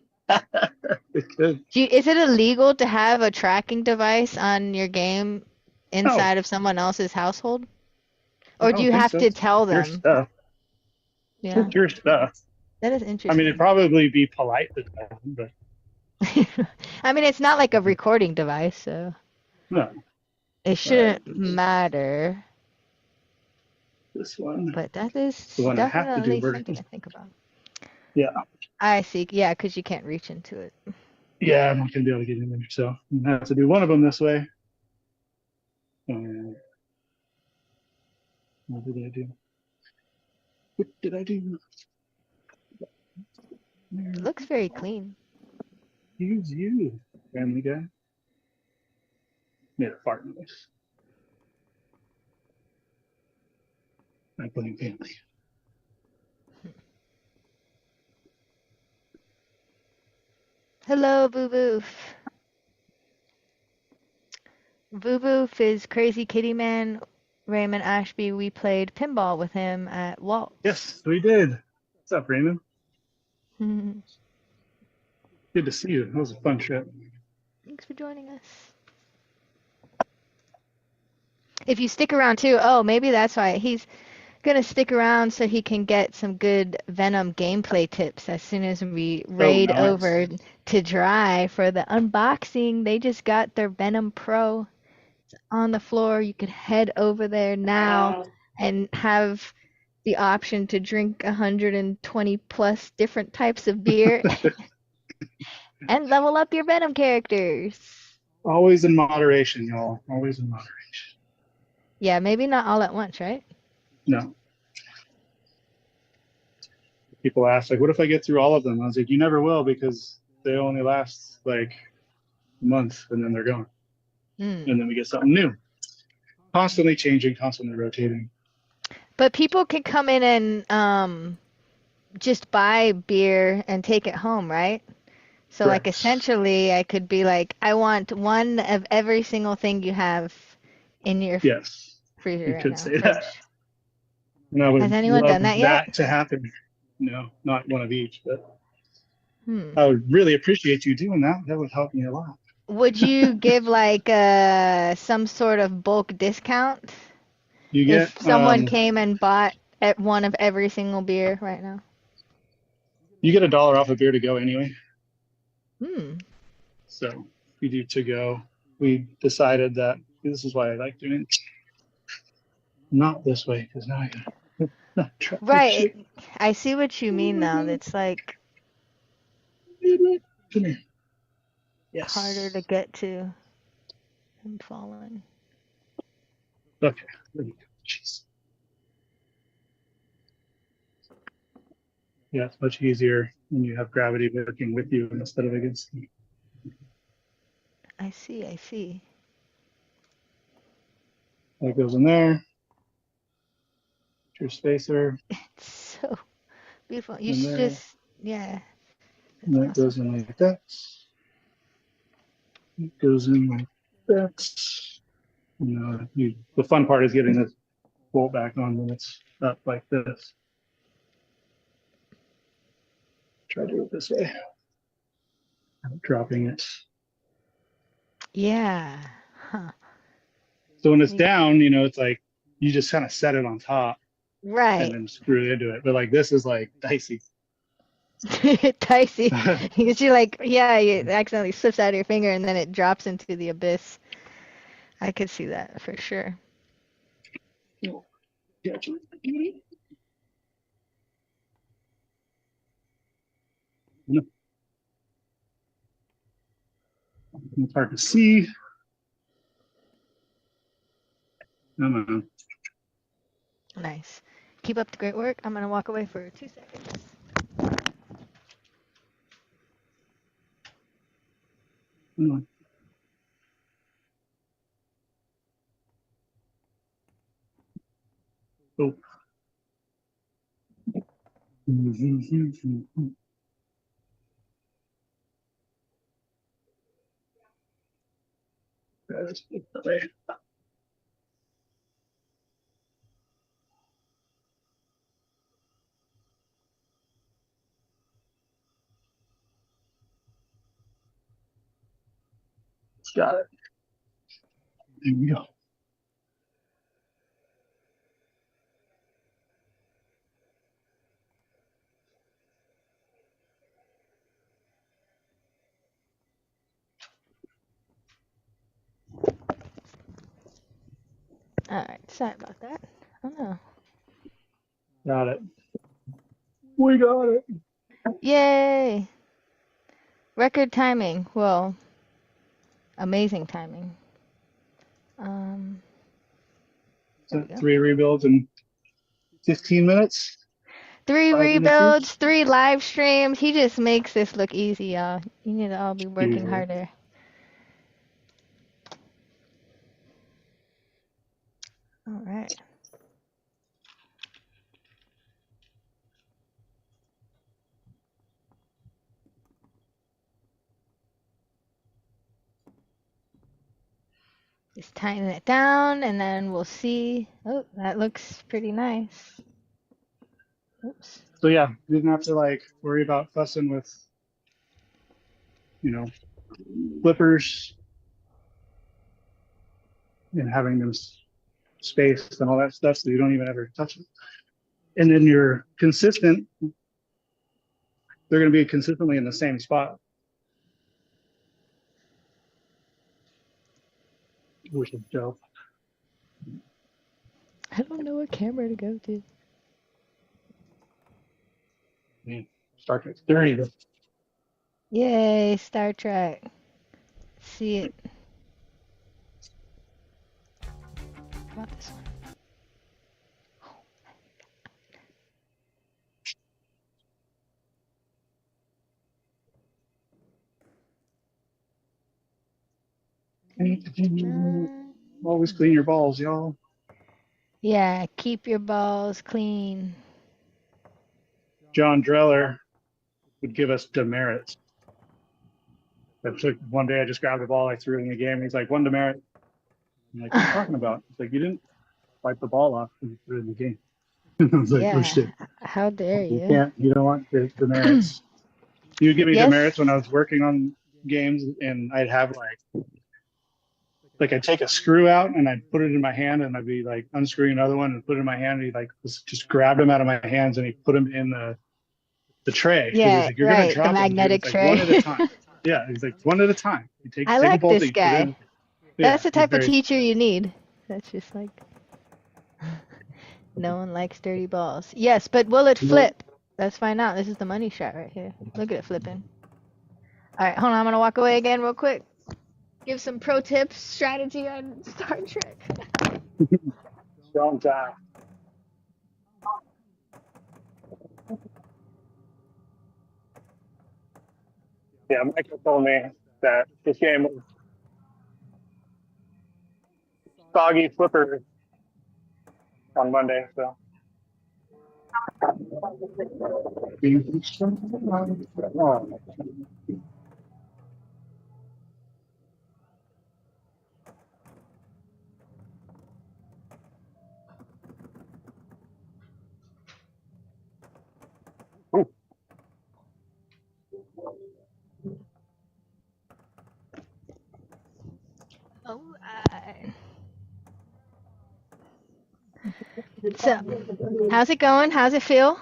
It could. Is it illegal to have a tracking device on your game inside of someone else's household? I Or do don't you think have so. to tell Your them? stuff. Yeah, It's your stuff. that is I mean, interesting. it'd probably be polite to tell them, but I mean, it's not like a recording device, so no. it shouldn't matter. This one, But that is the one I have to do definitely vertical. something to think about. Yeah. I see. Yeah, because you can't reach into it. Yeah, I'm not gonna be able to get in there, so I have to do one of them this way. What did I do? What did I do? It looks very clean. Use you, Family Guy. Made a fart noise. I blame Family. Hello, Boo Boof. Boo Boof is Crazy Kitty Man. Raymond Ashby, we played pinball with him at Walt. Yes, we did. What's up, Raymond? Good to see you. That was a fun trip. Thanks for joining us. If you stick around too, oh, maybe that's why he's gonna stick around so he can get some good Venom gameplay tips as soon as we raid nice. over to Dry for the unboxing. They just got their Venom Pro. It's on the floor. You could head over there now and have the option to drink 120 plus different types of beer and level up your Venom characters. Always in moderation, y'all. Always in moderation. Yeah, maybe not all at once, right? No. People ask, like, what if I get through all of them? I was like, you never will, because they only last like a month and then they're gone. And then we get something new. Constantly changing, constantly rotating. But people can come in and just buy beer and take it home, right? So Correct. like essentially I could be like, I want one of every single thing you have in your Yes, freezer you right could now. say that. And I would Has anyone love done that yet? to happen. No, not one of each, but I would really appreciate you doing that. That would help me a lot. Would you give like some sort of bulk discount You get if someone came and bought at one of every single beer right now? You get $1 off a beer to go anyway. So if we do to go, we decided that this is why I like doing it. Not this way, because now I gotta right. I see what you mean now. It's like come here. Yes. Harder to get to. I'm falling. Okay. There you go. Jeez. Yeah, it's much easier when you have gravity working with you instead of against you. I see, I see. That goes in there. Your spacer. It's so beautiful. You should just, yeah. And that goes in like that. It goes in like that. You know, the fun part is getting this bolt back on when it's up like this. Try to do it this way. Dropping it. Yeah. Huh. So when it's down, you know, it's like you just kind of set it on top. Right. And then screw into it. But like this is like dicey. Dicey. Because you're like, yeah, it accidentally slips out of your finger and then it drops into the abyss. I could see that for sure. Gotcha. No. It's hard to see. Come on. Nice. Keep up the great work. I'm going to walk away for 2 seconds. Come on. Oh. That's that way. Got it. There we go. All right. Sorry about that. Oh, no. Got it. We got it. Yay. Record timing. Well, amazing timing. So 3 rebuilds in 15 minutes. 3 rebuilds, 3 live streams. He just makes this look easy, y'all. You need to all be working harder. All right. Just tighten it down, and then we'll see. Oh, that looks pretty nice. Oops. So yeah, you didn't have to like worry about fussing with flippers and having them spaced and all that stuff so you don't even ever touch it. And then you're consistent. They're going to be consistently in the same spot, which is dope. I don't know what camera to go to. Man, Star Trek 30. Yay, Star Trek. See it. How about this one? Always clean your balls, y'all. Yeah, keep your balls clean. John Dreller would give us demerits. That took one day I just grabbed the ball, I threw it in the game. He's like, 1 demerit. I'm like, what are you talking about? He's like, you didn't wipe the ball off when you threw it in the game. I was like, Yeah. oh shit. How dare you? You don't want the demerits. You would give me Yes. demerits when I was working on games, and I'd have like I'd take a screw out and I'd put it in my hand, and I'd be like unscrewing another one and put it in my hand, and he like just grabbed them out of my hands and he put them in the tray. Yeah, he's like, you're right, gonna the drop them, dude. magnetic It's tray. like, 1 at a time. Yeah, he's like, 1 at a time. You take I take like a bolt, this you put it in. guy. Yeah, That's the he's type of very- teacher you need. That's just like, no one likes dirty balls. Yes, but will it flip? Let's find out. This is the money shot right here. Look at it flipping. All right, hold on. I'm going to walk away again real quick. Give some pro tips, strategy on Star Trek. Don't die. Yeah, Michael told me that this game was soggy flipper on Monday, so. All right. So, how's it going? How's it feel?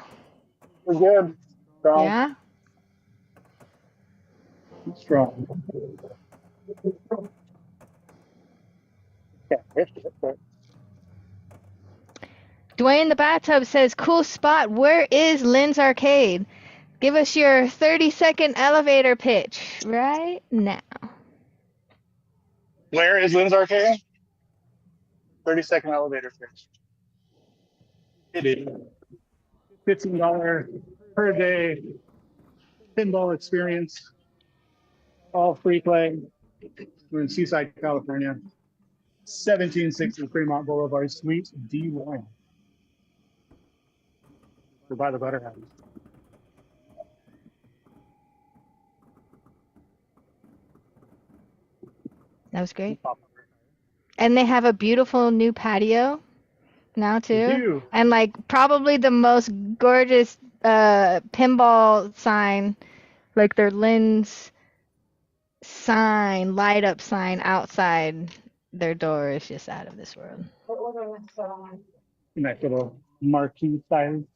We're good. Strong. Yeah? Strong. Yeah, it's good. Dwayne the Bathtub says, cool spot. Where is Lynn's Arcade? Give us your 30-second elevator pitch right now. Where is Lynn's Arcade? 30-second elevator pitch. It is $15 per day pinball experience. All free play. We're in Seaside, California. 1760 Fremont Boulevard, Suite D1. We're by the Butter House. That was great. And they have a beautiful new patio now too. They do. And like probably the most gorgeous pinball sign, like their Lynn's sign, light up sign outside their door is just out of this world. Nice little marquee sign.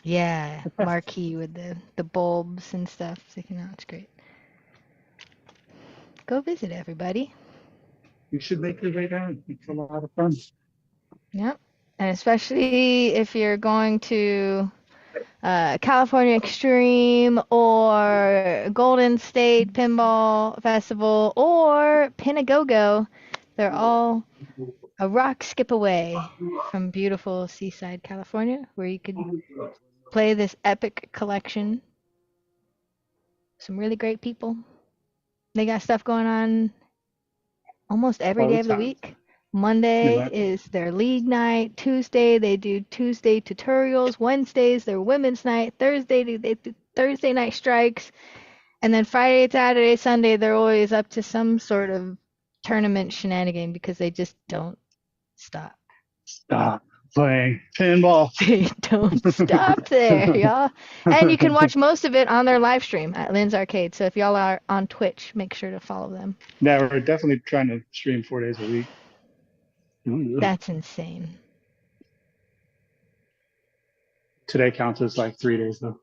Yeah, marquee with the bulbs and stuff sticking out. It's great. Go visit everybody. You should make your way down. It's a lot of fun. Yep. And especially if you're going to California Extreme or Golden State Pinball Festival or Pinagogo, they're all a rock skip away from beautiful Seaside, California, where you could play this epic collection. Some really great people. They got stuff going on almost every day of the week. Monday is their league night. Tuesday, they do Tuesday tutorials. Wednesdays, their women's night. Thursday, they do Thursday night strikes. And then Friday, Saturday, Sunday, they're always up to some sort of tournament shenanigan because they just don't stop. Stop. playing pinball. They don't stop there, y'all. And you can watch most of it on their live stream at Lynn's Arcade. So if y'all are on Twitch, make sure to follow them. Yeah, we're definitely trying to stream 4 days a week. That's insane. Today counts as like 3 days though.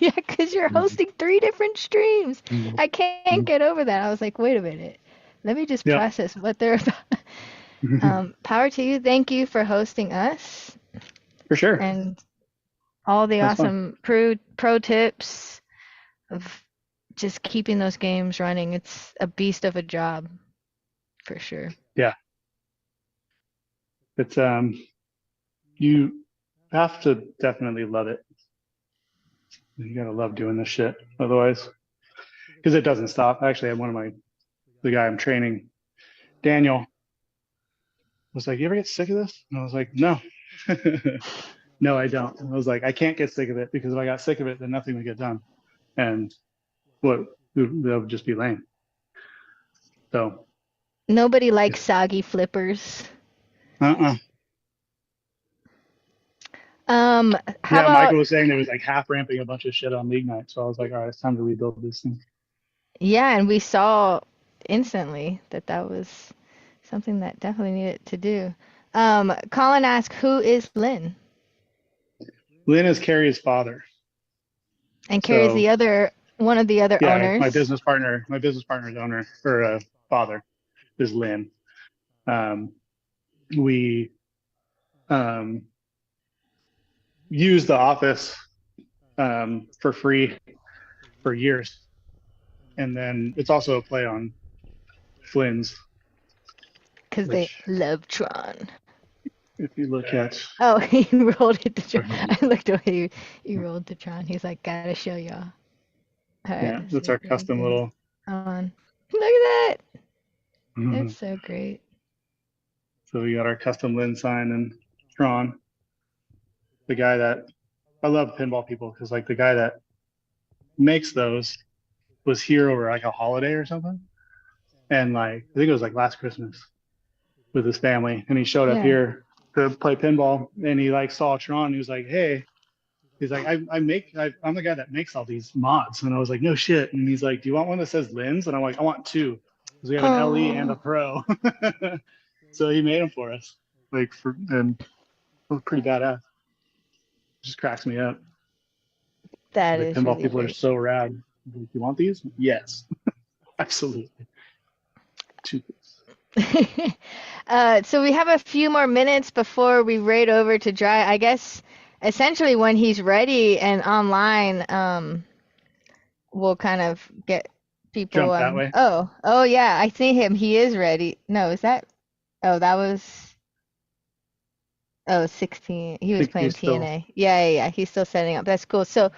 Yeah, because you're hosting 3 different streams. I can't get over that. I was like, wait a minute. Let me just process what they're about. Power to you. Thank you for hosting us. For sure. And all the awesome pro tips of just keeping those games running. It's a beast of a job, for sure. Yeah. It's you have to definitely love it. You gotta love doing this shit, otherwise, because it doesn't stop. Actually, I had the guy I'm training, Daniel, was like, "You ever get sick of this?" And I was like, "No, no, I don't." And I was like, "I can't get sick of it because if I got sick of it, then nothing would get done, and that would just be lame." So nobody likes soggy flippers. How about, Michael was saying there was like half ramping a bunch of shit on league night, so I was like, all right, it's time to rebuild this thing. Yeah, and we saw instantly that was something that definitely needed to do. Colin asked, who is Lynn? Lynn is Carrie's father. And Carrie's one of the other owners. My business partner's owner or father is Lynn. We use the office for free for years, and then it's also a play on Flynn's because they love Tron. If you look at he rolled it to Tron. I looked away. He rolled to Tron. He's like, gotta show y'all. Yeah, that's our custom little. On. Look at that. That's so great. So we got our custom Lynn sign and Tron. The guy that I love pinball people because like the guy that makes those was here over like a holiday or something, and like I think it was like last Christmas with his family, and he showed up here to play pinball, and he like saw Tron, and he was like, "Hey," he's like, I'm the guy that makes all these mods," and I was like, "No shit," and he's like, "Do you want one that says Lynn's?" And I'm like, "I want 2 because we have an LE and a Pro." So he made them for us, and it was pretty badass. Just cracks me up. That is pinball really people great. are so rad. Do you want these? Yes, absolutely. 2 piece. So we have a few more minutes before we raid over to Dry. I guess essentially when he's ready and online, we'll kind of get people. Jump that way. Oh yeah, I see him. He is ready. No, is that? Oh, that was. Oh, 16. He was playing TNA. Yeah. He's still setting up. That's cool. So,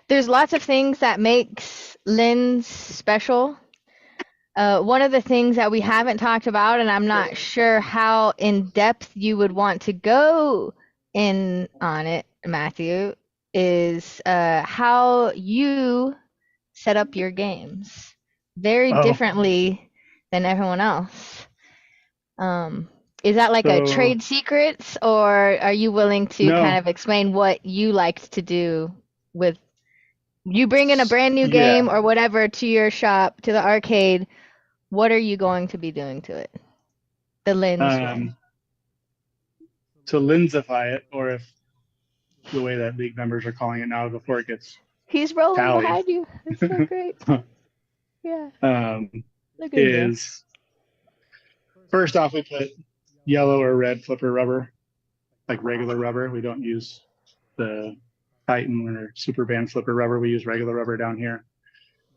there's lots of things that makes Lynn's special. One of the things that we haven't talked about, and I'm not sure how in depth you would want to go in on it, Matthew, is how you set up your games very differently than everyone else. Is that like a trade secrets, or are you willing to kind of explain what you liked to do with you bring in a brand new game or whatever to your shop, to the arcade? What are you going to be doing to it? The Lynn's way. To Lynnzify it, or if the way that league members are calling it now before it gets He's rolling Talley. Behind you. It's so great. Yeah. Look at is first off, we put yellow or red flipper rubber, like regular rubber. We don't use the Titan or Super Band flipper rubber. We use regular rubber down here.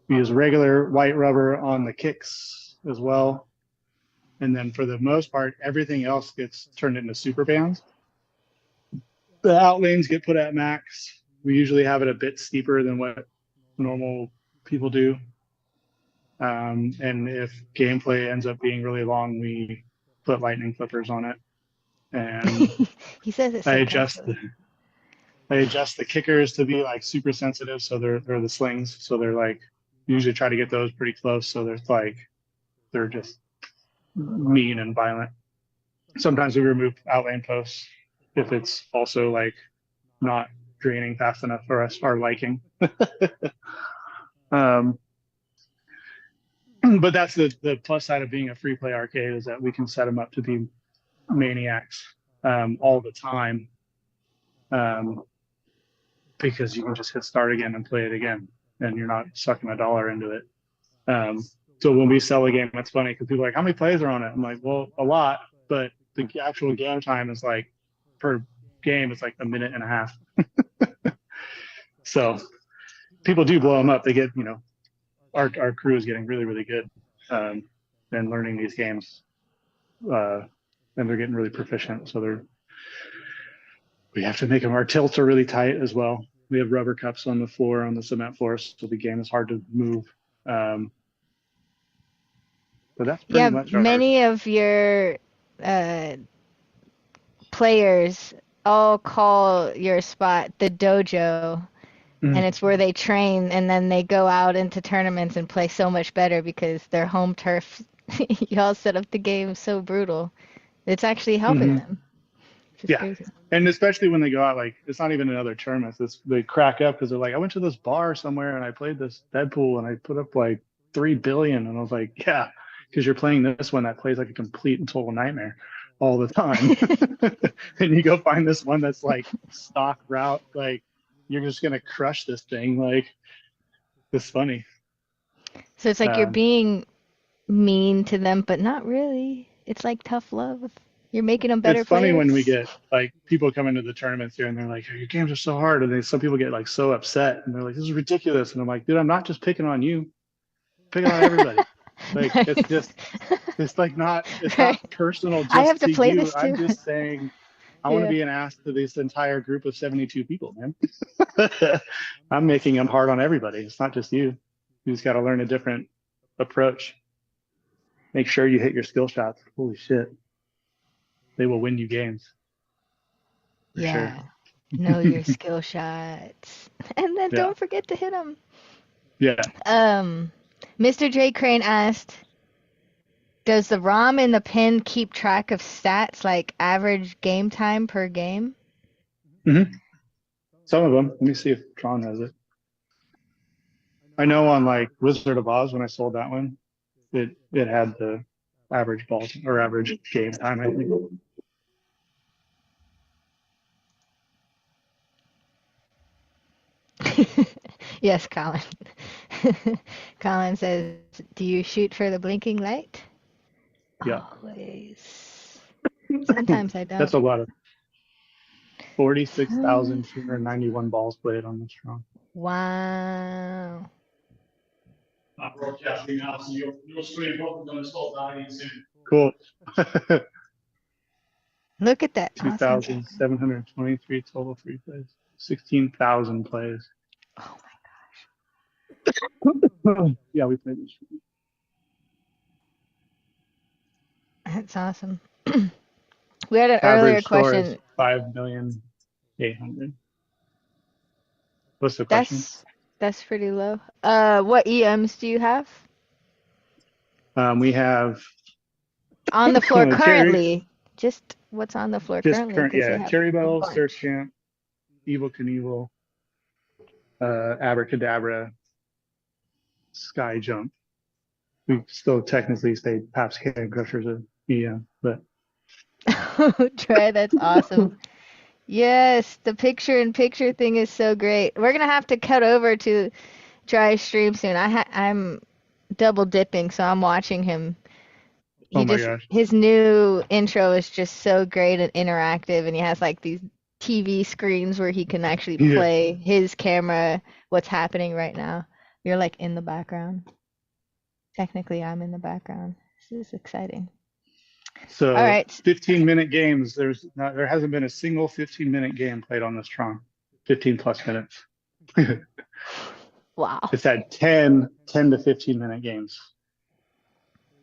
We use regular white rubber on the kicks as well. And then for the most part, everything else gets turned into Super Bands. The outlanes get put at max. We usually have it a bit steeper than what normal people do. And if gameplay ends up being really long, we put lightning flippers on it. And he says it's I adjust the kickers to be like super sensitive, so they're the slings, so they're like usually try to get those pretty close, so they're just mean and violent. Sometimes we remove outlane posts if it's also like not draining fast enough for us, our liking. But that's the plus side of being a free play arcade, is that we can set them up to be maniacs all the time, because you can just hit start again and play it again, and you're not sucking $1 into it. So when we sell a game, that's funny because people are like, how many plays are on it? I'm like, well, a lot, but the actual game time is like, per game, it's like 1.5 minutes. So people do blow them up. They get, our crew is getting really, really good and learning these games. And they're getting really proficient. So we have to make them, our tilts are really tight as well. We have rubber cups on the floor, on the cement floor, so the game is hard to move. But that's pretty much many of your players all call your spot the dojo. And it's where they train, and then they go out into tournaments and play so much better because their home turf, y'all set up the game so brutal. It's actually helping them. Yeah. Crazy. And especially when they go out, like, it's not even another tournament. They crack up because they're like, I went to this bar somewhere and I played this Deadpool and I put up like 3 billion. And I was like, yeah, because you're playing this one that plays like a complete and total nightmare all the time. And you go find this one that's like stock route, like, you're just gonna crush this thing. Like, it's funny. So it's like you're being mean to them, but not really. It's like tough love. You're making them better. It's funny players. when we get like people come into the tournaments here and they're like, your games are so hard, and some people get like so upset and they're like, this is ridiculous. And I'm like, dude, I'm not just picking on you, I'm picking on everybody. Like, it's like not, it's not personal. Just I have to play you. this too. I'm just saying, I want to be an ass to this entire group of 72 people, man. I'm making them hard on everybody. It's not just you. You just got to learn a different approach. Make sure you hit your skill shots. Holy shit. They will win you games. Yeah. Sure. Know your skill shots. And then don't forget to hit them. Yeah. Mr. J. Crane asked, does the ROM in the pin keep track of stats like average game time per game? Mm-hmm. Some of them. Let me see if Tron has it. I know on like Wizard of Oz, when I sold that one, it had the average ball or average game time, I think. Yes, Colin. Colin says, do you shoot for the blinking light? Yeah. Always. Sometimes I don't. That's a lot of 46,291 balls played on this round. Wow. I'm broadcasting now, so your screen probably going to stop dying soon. Cool. Look at that. 2,723 total free plays. 16,000 plays. Oh my gosh. Yeah, we played this. That's awesome. We had an earlier question. 5,800,000. What's the question? That's pretty low. What EMs do you have? We have on the floor currently. Just what's on the floor currently? Cherry Bell, Search Champ, Evil Knievel, Abracadabra, Sky Jump. We still technically say Paps Can Crushers an EM, but. Trey, that's awesome. Yes, the picture-in-picture thing is so great. We're gonna have to cut over to Try's stream soon. I'm double dipping, so I'm watching him. His new intro is just so great and interactive, and he has like these TV screens where he can actually play his camera, what's happening right now. You're like in the background. Technically, I'm in the background. This is exciting. So, all right. 15-minute games. There hasn't been a single 15-minute game played on this Tron. 15 plus minutes. Wow. It's had 10 to 15-minute games.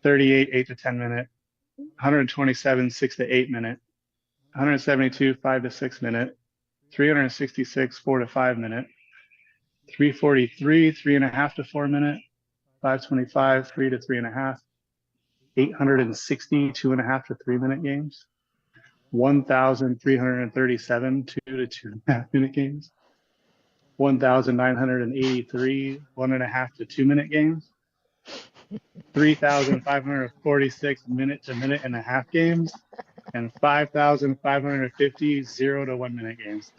38 8 to 10 minute. 127 6 to 8 minute. 172 5 to 6 minute. 366 4 to 5 minute. 343 3.5 to 4 minute. 525 3 to 3.5. 860 2.5 to 3 minute games. 1,337 2 to 2.5 minute games, 1,983 1.5 to 2 minute games, 3,546 minute to minute and a half games, and 5,550 0 to 1 minute games.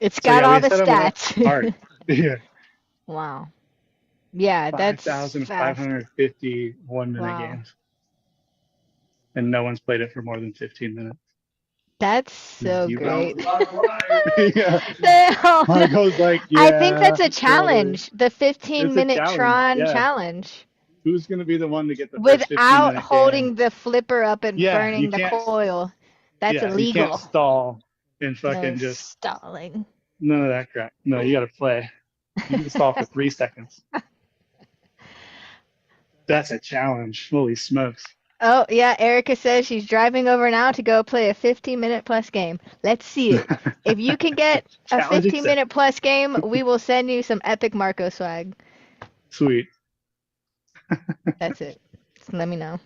It's So got yeah, all we the set them up stats. hard. Yeah, Wow. Yeah, that's fast. 5,550 1 minute Wow. games, and no one's played it for more than 15 minutes. That's so You great. Yeah, Damn. Marco's like, I think that's yeah, a challenge, the it's a 15-minute challenge. Tron Yeah, challenge, who's gonna be the one to get the first 15 without minute game? holding the flipper up and Yeah, you burning the can't. coil. That's Yeah, you can't illegal. stall and No fucking just stalling. none of that crap. No, you got to play. You can stall for 3 seconds. That's a challenge. Holy smokes. Oh, yeah, Erica says she's driving over now to go play a 15-minute plus game. Let's see it. If you can get a Challenge accepted. 15-minute plus game, we will send you some epic Marco swag. Sweet. That's it. Just let me know.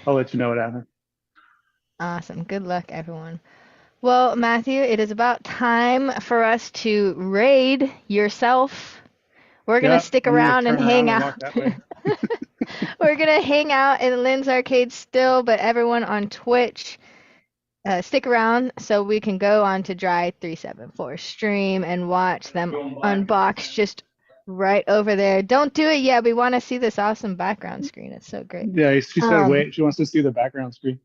I'll let you know what happens. Awesome. Good luck, everyone. Well, Matthew, it is about time for us to raid yourself. We're going to stick around and hang out. We're going to hang out in Lynn's Arcade still, but everyone on Twitch, stick around so we can go on to Dry 374 stream and watch them unbox just right over there. Don't do it yet. We want to see this awesome background screen. It's so great. Yeah, she said wait. She wants to see the background screen.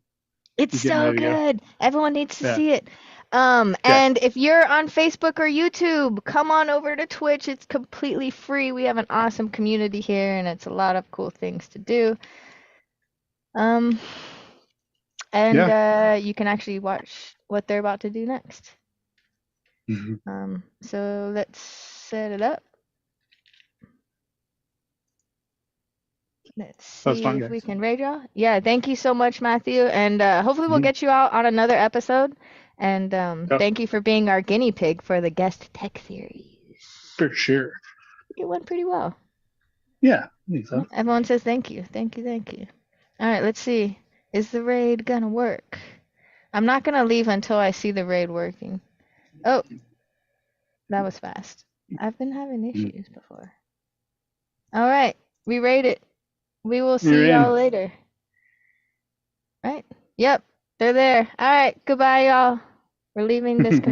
It's so good. Everyone needs to see it. And if you're on Facebook or YouTube, come on over to Twitch. It's completely free. We have an awesome community here, and it's a lot of cool things to do. You can actually watch what they're about to do next. So let's set it up. Let's see if we can raid y'all. Yeah, thank you so much, Matthew. And hopefully we'll get you out on another episode. And thank you for being our guinea pig for the guest tech series. For sure. It went pretty well. Yeah, I think so. Everyone says thank you. Thank you, thank you. All right, let's see. Is the raid gonna work? I'm not gonna leave until I see the raid working. Oh, that was fast. I've been having issues before. All right, we raided. We will see y'all later. Right? Yep, they're there. All right, goodbye, y'all. We're leaving this computer.